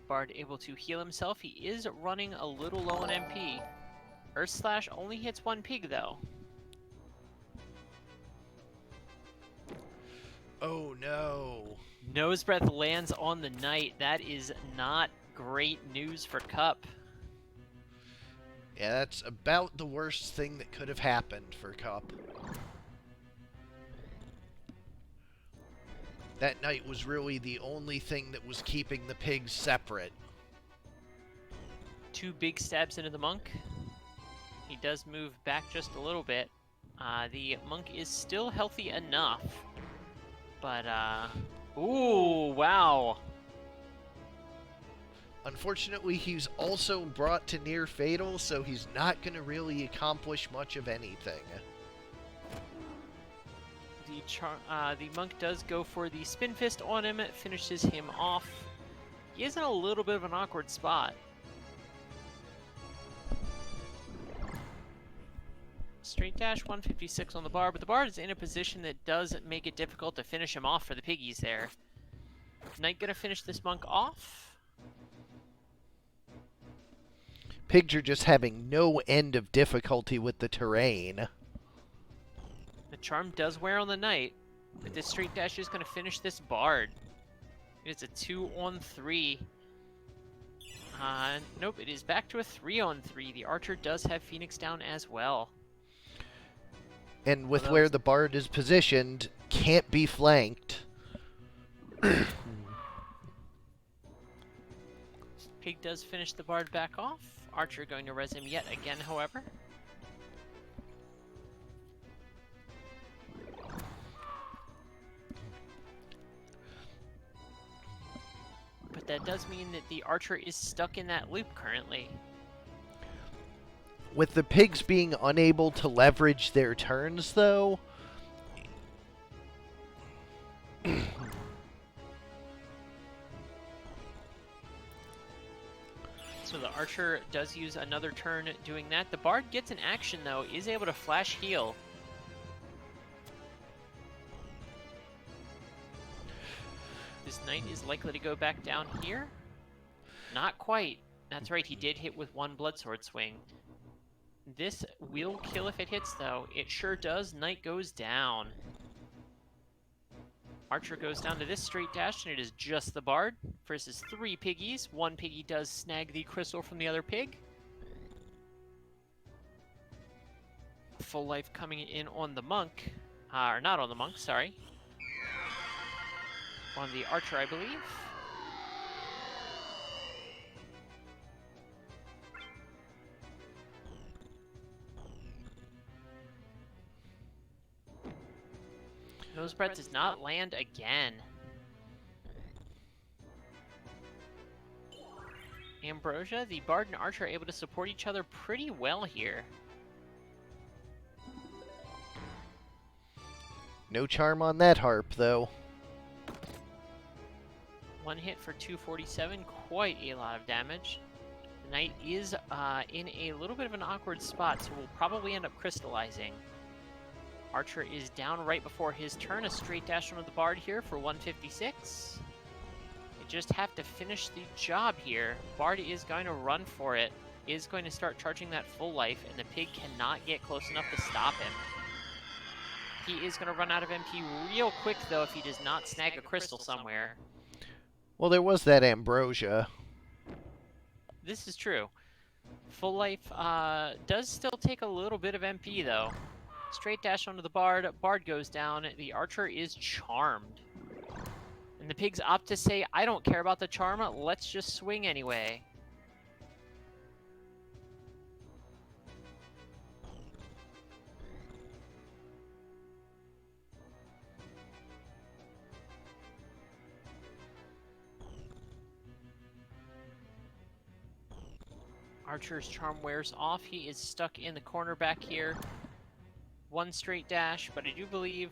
S2: Bard able to heal himself. He is running a little low on MP. Earth Slash only hits 1 pig though.
S1: Oh no.
S2: Nose breath lands on the Knight. That is not great news for Cup.
S1: Yeah, that's about the worst thing that could have happened for Cup. That Knight was really the only thing that was keeping the pigs separate.
S2: 2 big stabs into the monk. He does move back just a little bit. The monk is still healthy enough. But, ooh, wow.
S1: Unfortunately, he's also brought to near fatal, so he's not going to really accomplish much of anything.
S2: the monk does go for the spin fist on him, finishes him off. He is in a little bit of an awkward spot. Straight dash, 156 on the bar, but the bar is in a position that does make it difficult to finish him off for the piggies there. Knight gonna finish this monk off.
S1: Pigs are just having no end of difficulty with the terrain.
S2: The charm does wear on the knight, but this straight dash is gonna finish this bard. It's a 2-on-3. Nope, it is back to a 3-on-3. The archer does have Phoenix down as well.
S1: And with where the bard is positioned, can't be flanked.
S2: Pig does finish the bard back off. Archer going to res him yet again, however. But that does mean that the archer is stuck in that loop currently.
S1: With the pigs being unable to leverage their turns, though...
S2: So the archer does use another turn doing that. The bard gets an action, though, is able to flash heal. This knight is likely to go back down here. Not quite. That's right, he did hit with one bloodsword swing. This will kill if it hits, though. It sure does. Knight goes down. Archer goes down to this straight dash, and it is just the bard versus 3 piggies. 1 piggy does snag the crystal from the other pig. Full life coming in on the monk. Or not on the monk, sorry. On the archer, I believe. Nose breath does not land again. Ambrosia, the bard and archer are able to support each other pretty well here.
S1: No charm on that harp, though.
S2: 1 hit for 247, quite a lot of damage. The knight is in a little bit of an awkward spot, so will probably end up crystallizing. Archer is down right before his turn. A straight dash onto the bard here for 156. They just have to finish the job here. Bard is going to run for it. Is going to start charging that full life, and the pig cannot get close enough to stop him. He is going to run out of MP real quick, though, if he does not snag a crystal somewhere.
S1: Well, there was that ambrosia.
S2: This is true. Full life does still take a little bit of MP, though. Straight dash onto the bard. Bard goes down. The archer is charmed. And the pigs opt to say, I don't care about the charm. Let's just swing anyway. Archer's charm wears off. He is stuck in the corner back here. 1 straight dash, but I do believe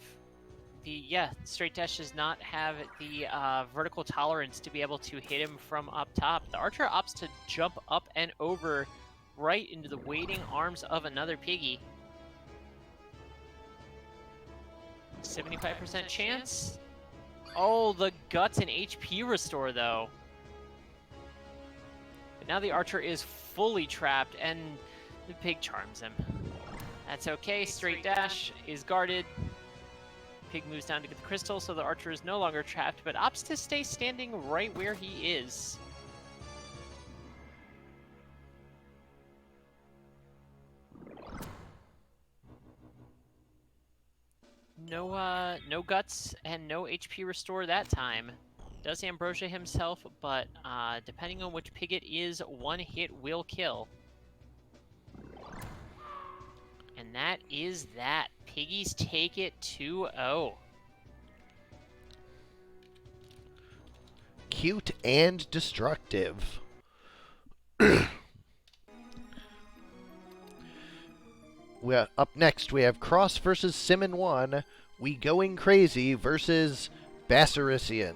S2: the straight dash does not have the vertical tolerance to be able to hit him from up top. The archer opts to jump up and over right into the waiting arms of another piggy. 75% chance. Oh, the guts and HP restore, though. But now the archer is fully trapped, and the pig charms him. That's okay. Straight dash is guarded. Pig moves down to get the crystal, so the archer is no longer trapped, but opts to stay standing right where he is. No guts and no HP restore that time. Does Ambrosia himself, but depending on which pig it is, 1 hit will kill. And that is that. Piggies take it 2-0.
S1: Cute and destructive. Up next, we have Cross versus Simmon 1. We Going Crazy versus Bassarician.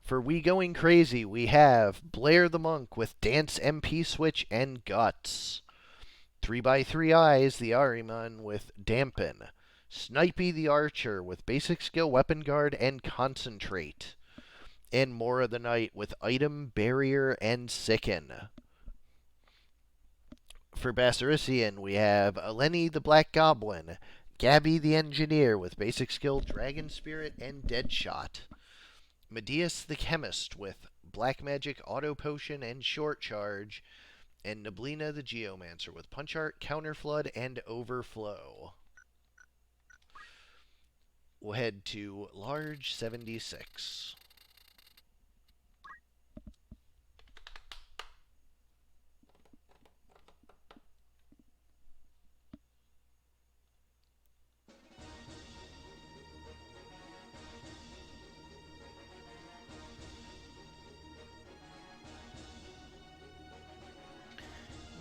S1: For We Going Crazy, we have Blair the Monk with Dance MP Switch and Guts. 3x3 Eyes, the Ahriman with Dampen. Snipey the Archer with Basic Skill Weapon Guard and Concentrate. And Mora the Knight with Item, Barrier, and Sicken. For Bassarician, we have Eleni the Black Goblin, Gabby the Engineer with Basic Skill Dragon Spirit and Deadshot. Medeus the Chemist with Black Magic Auto Potion and Short Charge, and Nablina the Geomancer with Punch Art, Counter Flood, and Overflow. We'll head to large 76.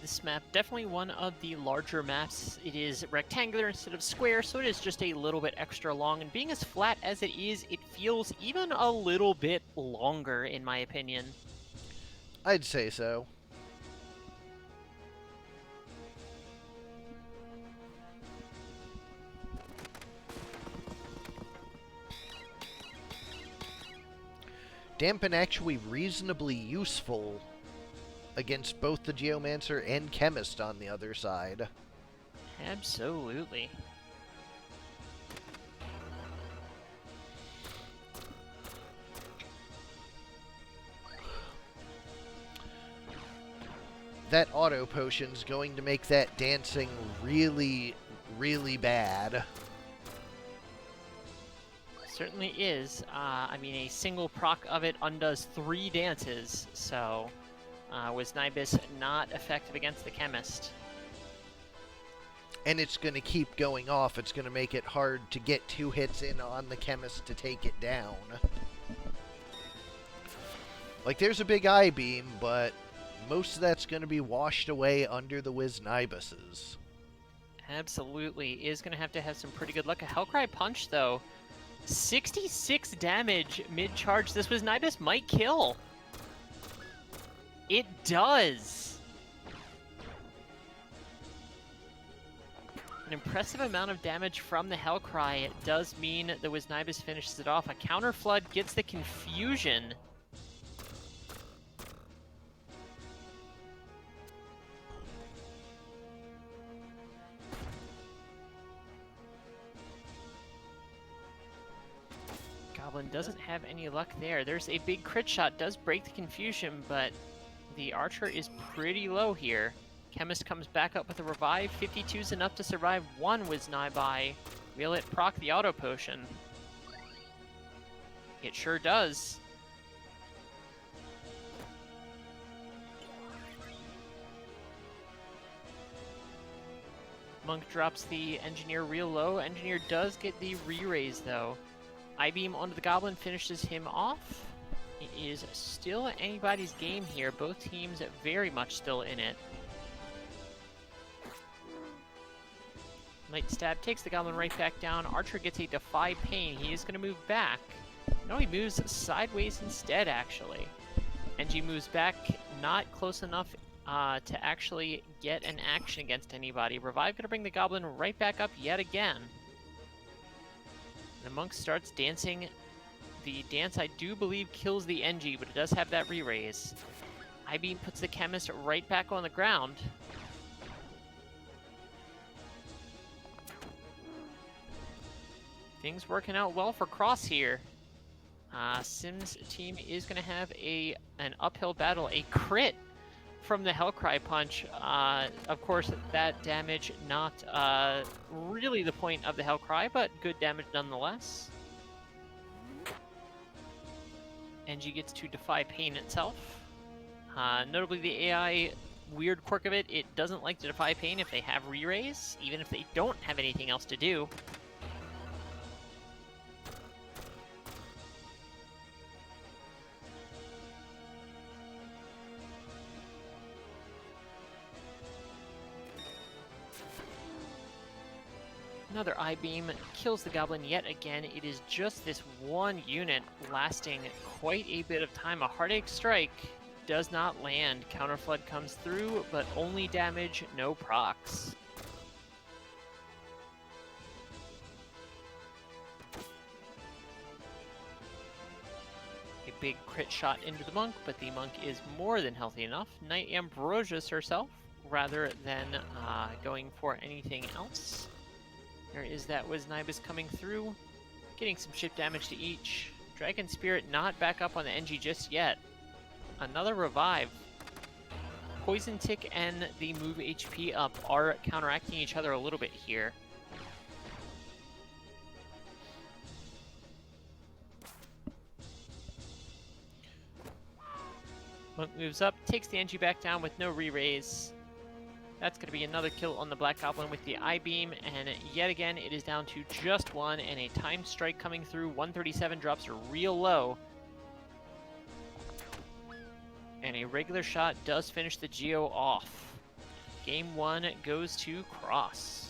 S2: This map, definitely one of the larger maps. It is rectangular instead of square, so it is just a little bit extra long. And being as flat as it is, it feels even a little bit longer, in my opinion.
S1: I'd say so. Dampen actually reasonably useful against both the Geomancer and Chemist on the other side.
S2: Absolutely.
S1: That auto potion's going to make that dancing really, really bad.
S2: Certainly is. I mean, a single proc of it undoes 3 dances, so was Nibis not effective against the Chemist?
S1: And it's going to keep going off. It's going to make it hard to get 2 hits in on the Chemist to take it down. Like, there's a big eye beam, but most of that's going to be washed away under the Wiz Nibuses.
S2: Absolutely. Is going to have some pretty good luck. A Hellcry Punch, though. 66 damage mid-charge. This Wiz Nibus might kill. It does! An impressive amount of damage from the Hellcry. It does mean the Wiz Nibus finishes it off. A Counter Flood gets the confusion. Goblin doesn't have any luck there. There's a big crit shot, does break the confusion, but the Archer is pretty low here. Chemist comes back up with a revive. 52 is enough to survive 1 Wiz Nibi. Will it proc the auto potion? It sure does. Monk drops the Engineer real low. Engineer does get the re-raise though. I-Beam onto the Goblin finishes him off. It is still anybody's game here. Both teams very much still in it. Light Stab takes the Goblin right back down. Archer gets a Defy Pain. He is going to move back. No, he moves sideways instead, actually. NG moves back, not close enough to actually get an action against anybody. Revive going to bring the Goblin right back up yet again. The Monk starts dancing. The dance, I do believe, kills the NG, but it does have that re-raise. I-Beam puts the Chemist right back on the ground. Things working out well for Cross here. Sim's team is going to have an uphill battle. A crit from the Hellcry Punch. Of course, that damage not really the point of the Hellcry, but good damage nonetheless. NG gets to Defy Pain itself. Notably, the AI weird quirk of it, it doesn't like to Defy Pain if they have re-raise, even if they don't have anything else to do. Another I-beam kills the goblin yet again. It is just this one unit lasting quite a bit of time. A Heartache Strike does not land. Counterflood comes through, but only damage, no procs. A big crit shot into the monk, but the monk is more than healthy enough. Knight Ambrosius herself, rather than going for anything else. There is that Wiznibus coming through, getting some chip damage to each. Dragon Spirit not back up on the NG just yet. Another revive. Poison Tick and the move HP up are counteracting each other a little bit here. Monk moves up, takes the NG back down with no re-raise. That's going to be another kill on the Black Goblin with the I-beam, and yet again it is down to just one, and a Time Strike coming through. 137 drops real low. And a regular shot does finish the Geo off. Game 1 goes to Cross.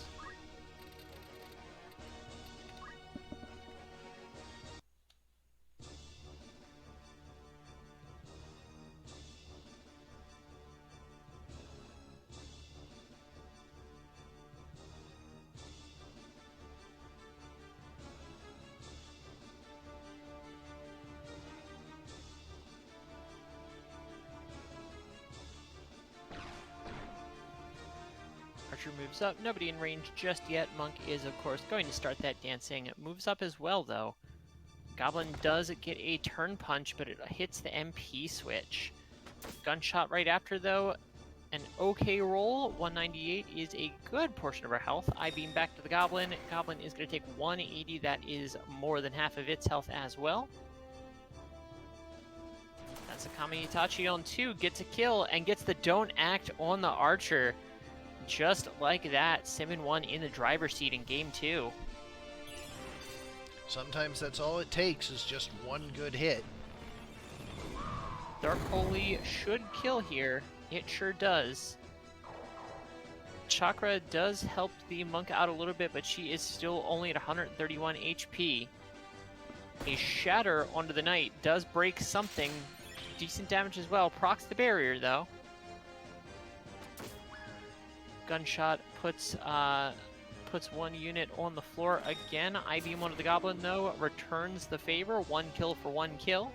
S2: Archer moves up, nobody in range just yet. Monk is, of course, going to start that dancing. Moves up as well, though. Goblin does get a turn punch, but it hits the MP switch. Gunshot right after, though. An okay roll. 198 is a good portion of her health. I-beam back to the Goblin. Goblin is going to take 180. That is more than half of its health as well. That's a Kami Itachi on 2. Gets a kill and gets the Don't Act on the Archer. Just like that, Simmon won in the driver's seat in Game 2.
S1: Sometimes that's all it takes is just one good hit.
S2: Dark Holy should kill here. It sure does. Chakra does help the monk out a little bit, but she is still only at 131 HP. A Shatter onto the knight does break something. Decent damage as well. Procs the barrier, though. Gunshot puts one unit on the floor again. I-beam onto the Goblin, though, returns the favor. 1 kill for 1 kill.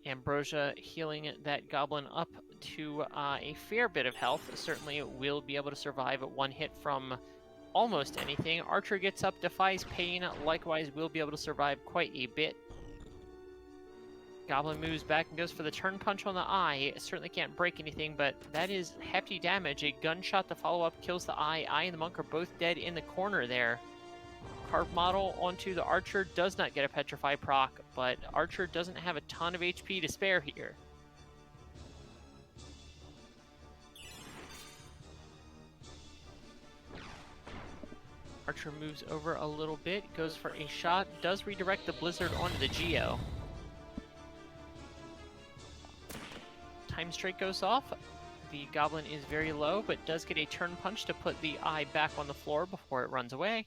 S2: Ambrosia healing that Goblin up to a fair bit of health. Certainly will be able to survive 1 hit from almost anything. Archer gets up, defies pain, likewise will be able to survive quite a bit. Goblin moves back and goes for the turn punch on the eye. Certainly can't break anything, but that is hefty damage. A gunshot to follow up kills the eye. Eye and the monk are both dead in the corner there. Carve model onto the Archer does not get a Petrify proc, but Archer doesn't have a ton of HP to spare here. Archer moves over a little bit, goes for a shot, does redirect the Blizzard onto the Geo. Time Strike goes off. The Goblin is very low, but does get a turn punch to put the eye back on the floor before it runs away.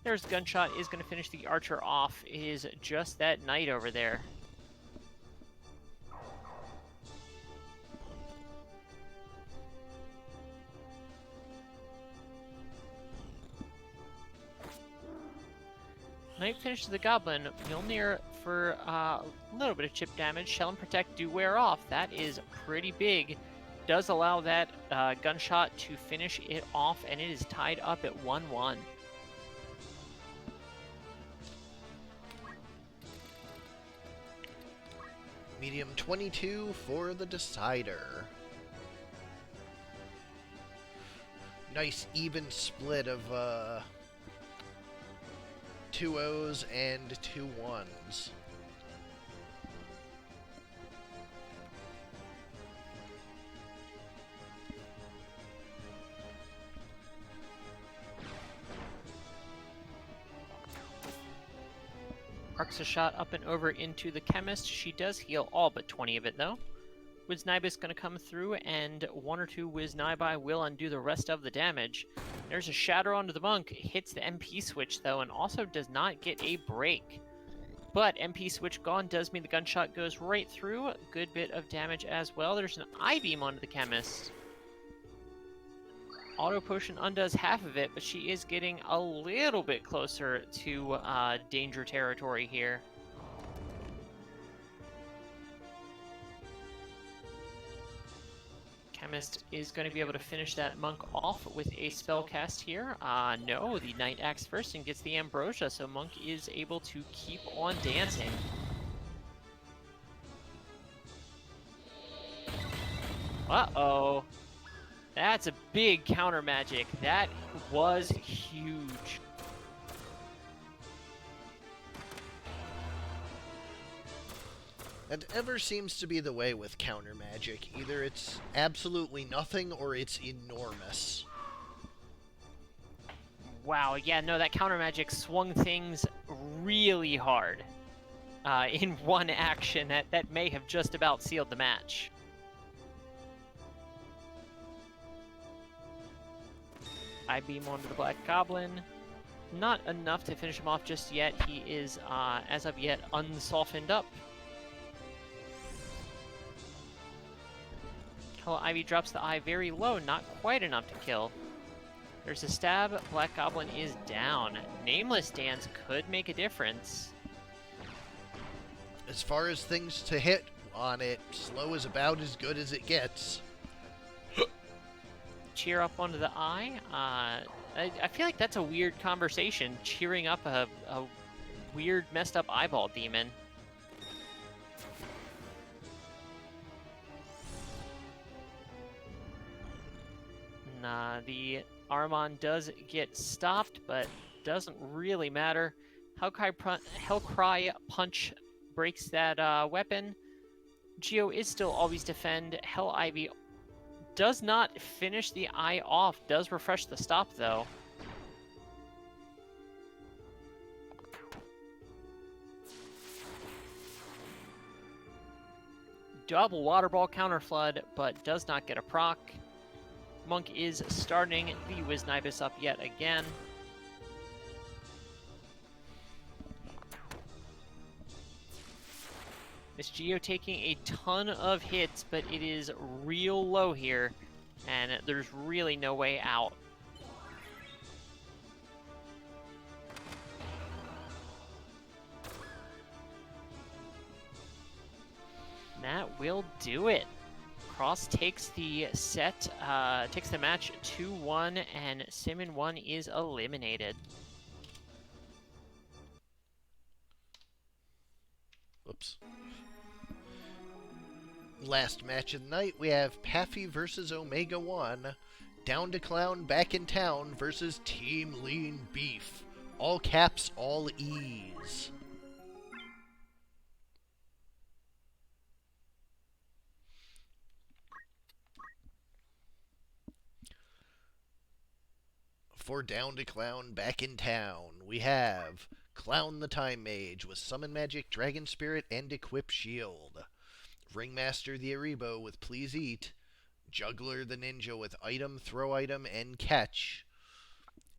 S2: There's Gunshot is going to finish the Archer off. It is just that knight over there. Knight finishes the Goblin. Mjolnir for a little bit of chip damage. Shell and Protect do wear off. That is pretty big. Does allow that Gunshot to finish it off, and it is tied up at 1-1.
S1: Medium 22 for the decider. Nice even split of 2 O's and 2 1s.
S2: Arcs a shot up and over into the Chemist. She does heal all but 20 of it, though. Wiznibus going to come through, and 1 or 2 Wiznibi will undo the rest of the damage. There's a Shatter onto the Monk. Hits the MP switch, though, and also does not get a break. But MP switch gone does mean the gunshot goes right through. A good bit of damage as well. There's an I-beam onto the Chemist. Auto Potion undoes half of it, but she is getting a little bit closer to danger territory here. Chemist is going to be able to finish that Monk off with a spell cast here. No, the Knight acts first and gets the Ambrosia, so Monk is able to keep on dancing. Uh-oh. That's a big counter magic. That was huge.
S1: It ever seems to be the way with counter magic. Either it's absolutely nothing or it's enormous.
S2: Wow, yeah, no, that counter magic swung things really hard in one action. That may have just about sealed the match. I beam onto the Black Goblin. Not enough to finish him off just yet. He is, as of yet, unsoftened up. Hello, Ivy drops the eye very low, not quite enough to kill. There's a stab, Black Goblin is down. Nameless Dance could make a difference.
S1: As far as things to hit on it, slow is about as good as it gets.
S2: Cheer up onto the eye. I feel like that's a weird conversation, cheering up a weird, messed up eyeball demon. The Armon does get stopped, but doesn't really matter. Hellcry Punch breaks that weapon. Geo is still always defend. Hell Ivy does not finish the eye off, does refresh the stop though. Double Water Ball counter flood, but does not get a proc. Monk is starting the Wiznibus up yet again. Miss Geo taking a ton of hits, but it is real low here, and there's really no way out. That will do it. Cross takes the set, takes the match 2-1, and Simmon 1 is eliminated.
S1: Whoops. Last match of the night, we have Paffey versus Omega 1. Down to Clown Back in Town versus Team Lean Beef. All caps, all E's. For Down to Clown Back in Town, we have Clown the Time Mage with Summon Magic, Dragon Spirit, and Equip Shield. Ringmaster the Aribo with Please Eat. Juggler the Ninja with Item, Throw Item, and Catch.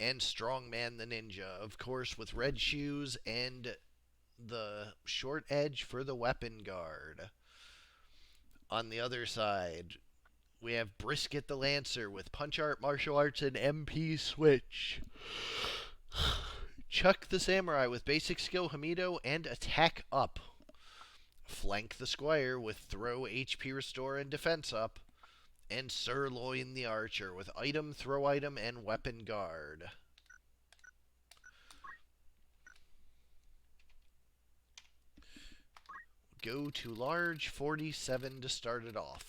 S1: And Strongman the Ninja, of course, with Red Shoes and the Short Edge for the Weapon Guard. On the other side, we have Brisket the Lancer with Punch Art, Martial Arts, and MP Switch. Chuck the Samurai with Basic Skill, Hamido, and Attack Up. Flank the Squire with Throw, HP Restore, and Defense Up. And Sirloin the Archer with Item, Throw Item, and Weapon Guard. Go to large 47 to start it off.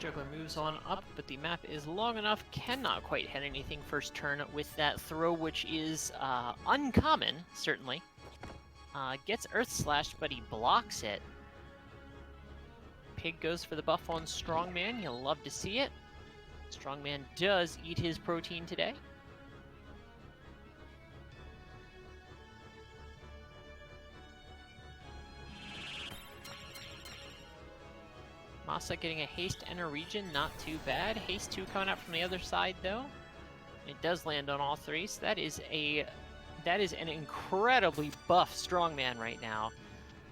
S2: Juggler moves on up, but the map is long enough, cannot quite hit anything first turn with that throw, which is uncommon, certainly. Gets Earth Slashed, but he blocks it. Pig goes for the buff on Strongman. You'll love to see it. Strongman does eat his protein today. Masa getting a haste and a regen, not too bad. Haste 2 coming out from the other side, though. It does land on all three, so that is an incredibly buff Strongman right now.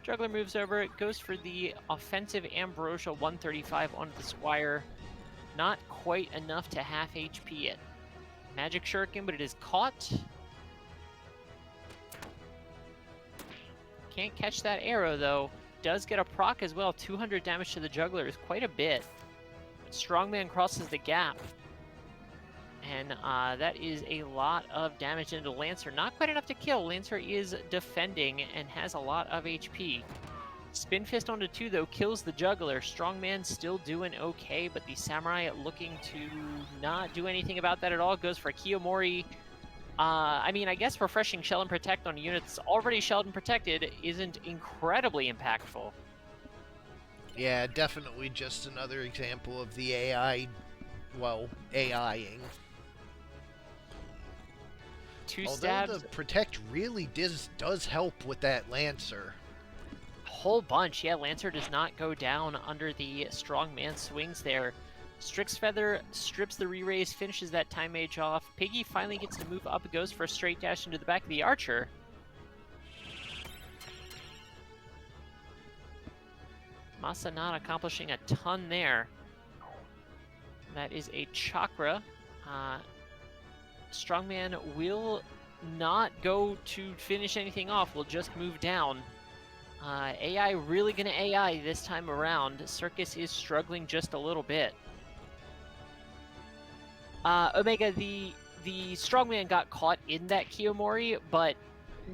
S2: Juggler moves over, goes for the offensive Ambrosia 135 onto the Squire. Not quite enough to half HP it. Magic Shuriken, but it is caught. Can't catch that arrow, though. Does get a proc as well. 200 damage to the Juggler is quite a bit. Strongman crosses the gap. And that is a lot of damage into Lancer. Not quite enough to kill. Lancer is defending and has a lot of HP. Spin Fist onto 2, though, kills the Juggler. Strongman still doing okay, but the Samurai looking to not do anything about that at all. Goes for Kiyomori. I mean, I guess refreshing Shell and Protect on units already shelled and protected isn't incredibly impactful.
S1: Yeah, definitely just another example of the AI, well, AIing.
S2: 2
S1: Although
S2: stabs.
S1: the Protect really does help with that Lancer.
S2: Whole bunch. Yeah, Lancer does not go down under the Strongman swings there. Strix Feather strips the re-raise, finishes that Time Mage off. Piggy finally gets to move up, goes for a straight dash into the back of the Archer. Masa not accomplishing a ton there. That is a Chakra. Strongman will not go to finish anything off, will just move down. AI really gonna AI this time around. Circus is struggling just a little bit. Omega, the Strongman got caught in that Kiyomori, but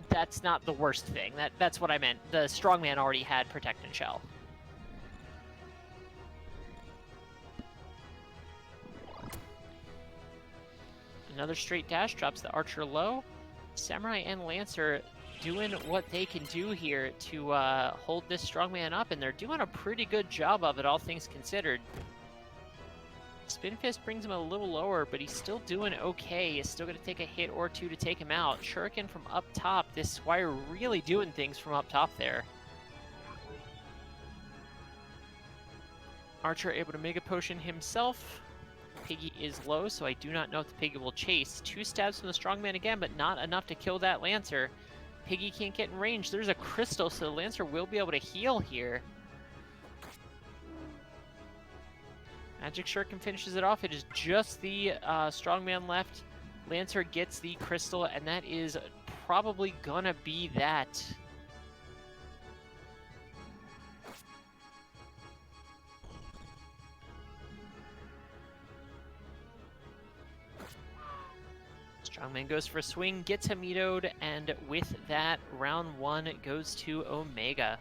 S2: that's not the worst thing. That's what I meant. The Strongman already had Protect and Shell. Another straight dash drops the Archer low. Samurai and Lancer doing what they can do here to hold this Strongman up, and they're doing a pretty good job of it, all things considered. Spin Fist brings him a little lower, but he's still doing okay. He's still going to take a hit or two to take him out. Shuriken from up top. This Squire really doing things from up top there. Archer able to Mega Potion himself. Piggy is low, so I do not know if the Piggy will chase. 2 stabs from the Strongman again, but not enough to kill that Lancer. Piggy can't get in range. There's a Crystal, so the Lancer will be able to heal here. Magic Shuriken finishes it off. It is just the Strongman left. Lancer gets the Crystal, and that is probably gonna be that. Strongman goes for a swing, gets Hamito'd, and with that, round 1 goes to Omega.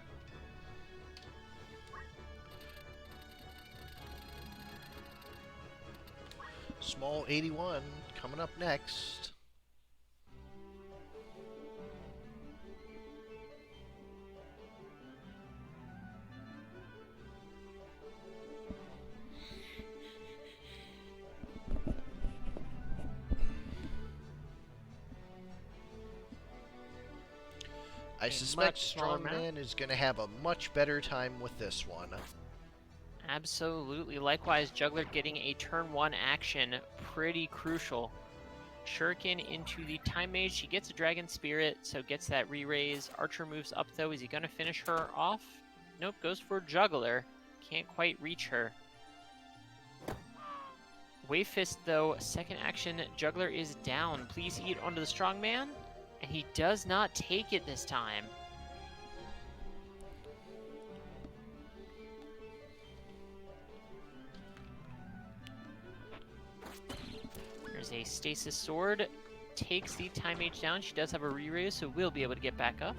S1: Small 81 coming up next. I suspect Strongman is going to have a much better time with this one.
S2: Absolutely. Likewise, Juggler getting a turn 1 action. Pretty crucial. Shuriken into the Time Mage. She gets a Dragon Spirit, so gets that re-raise. Archer moves up, though. Is he going to finish her off? Nope, goes for Juggler. Can't quite reach her. Wave Fist, though, second action. Juggler is down. Please eat onto the Strongman. And he does not take it this time. There's a Stasis Sword. Takes the Time Mage down. She does have a re-raise, so we'll be able to get back up.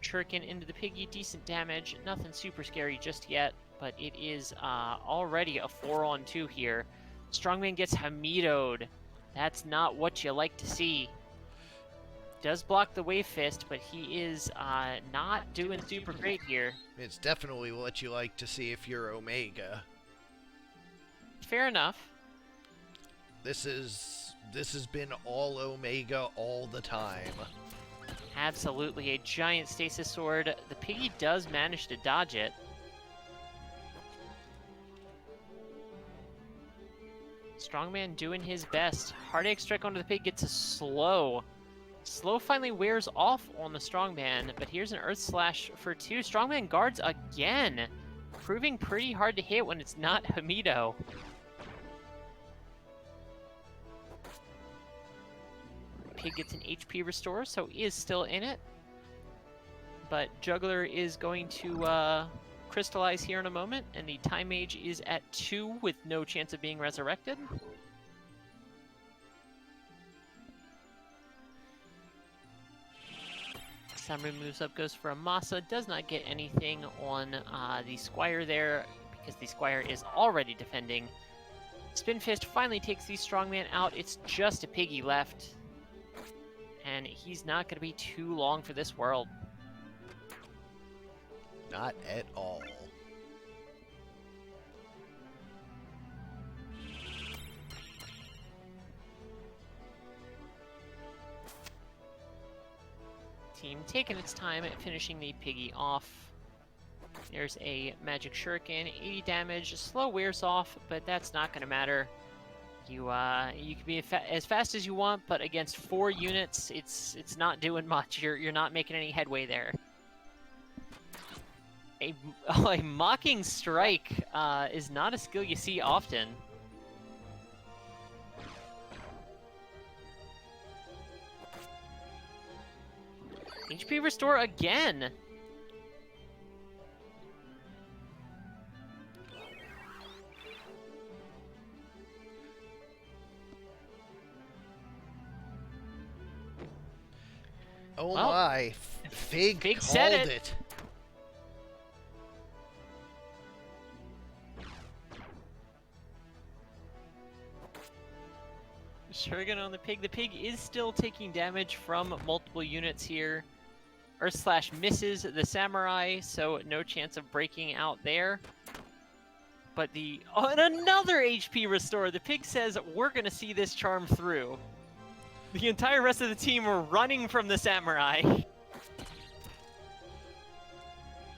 S2: Shuriken into the piggy, decent damage. Nothing super scary just yet, but it is already a 4-on-2 here. Strongman gets Hamido'd. That's not what you like to see. Does block the Wave Fist, but he is not doing super great here.
S1: It's definitely what you like to see if you're Omega.
S2: Fair enough.
S1: This has been all Omega all the time.
S2: Absolutely, a giant stasis sword. The piggy does manage to dodge it. Strongman doing his best. Heartache strike onto the pig gets a slow. Slow finally wears off on the Strongman, but here's an Earth Slash for 2. Strongman guards again, proving pretty hard to hit when it's not Hamido. Pig gets an HP restore, so he is still in it. But Juggler is going to crystallize here in a moment, and the Time Mage is at 2 with no chance of being resurrected. Samurai moves up, goes for a Masa, does not get anything on the Squire there, because the Squire is already defending. Spin Fist finally takes the Strongman out. It's just a piggy left, and he's not going to be too long for this world.
S1: Not at all.
S2: Team taking its time at finishing the piggy off. There's a Magic Shuriken, 80 damage, slow wears off, but that's not going to matter. You can be as fast as you want, but against 4 units, it's not doing much. You're not making any headway there. A Mocking Strike is not a skill you see often. HP restore again.
S1: Oh
S2: Well,
S1: my, Fig called
S2: said
S1: it.
S2: Shuriken on the pig. The pig is still taking damage from multiple units here. Earth Slash misses the Samurai, so no chance of breaking out there. But and another HP restore. The pig says, we're going to see this charm through. The entire rest of the team are running from the Samurai.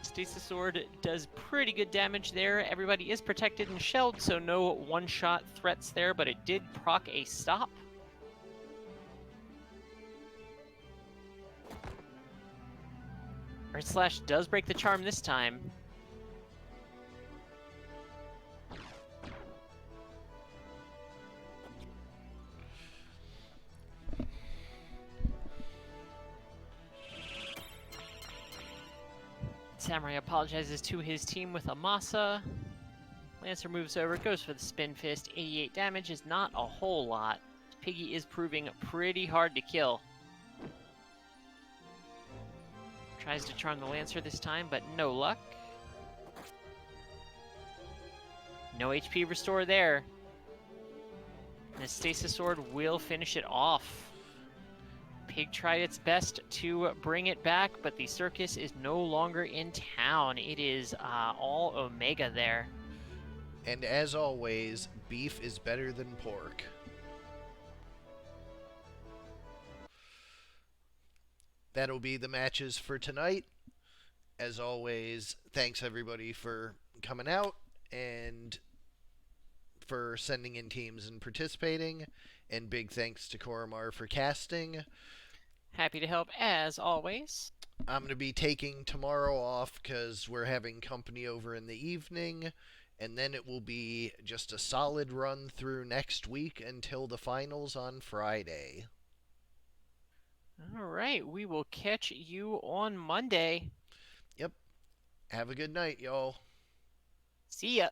S2: Stasis Sword does pretty good damage there. Everybody is protected and shelled, so no one-shot threats there, but it did proc a stop. Earth Slash does break the charm this time. Samurai apologizes to his team with a Masa. Lancer moves over, goes for the Spin Fist. 88 damage is not a whole lot. Piggy is proving pretty hard to kill. Tries to charm the Lancer this time, but no luck. No HP restore there. And the Stasis Sword will finish it off. Pig tried its best to bring it back, but the circus is no longer in town. It is all Omega there.
S1: And as always, beef is better than pork. That'll be the matches for tonight. As always, thanks everybody for coming out and for sending in teams and participating. And big thanks to Koromar for casting.
S2: Happy to help as always.
S1: I'm going to be taking tomorrow off because we're having company over in the evening. And then it will be just a solid run through next week until the finals on Friday.
S2: All right, we will catch you on Monday.
S1: Yep. Have a good night, y'all.
S2: See ya.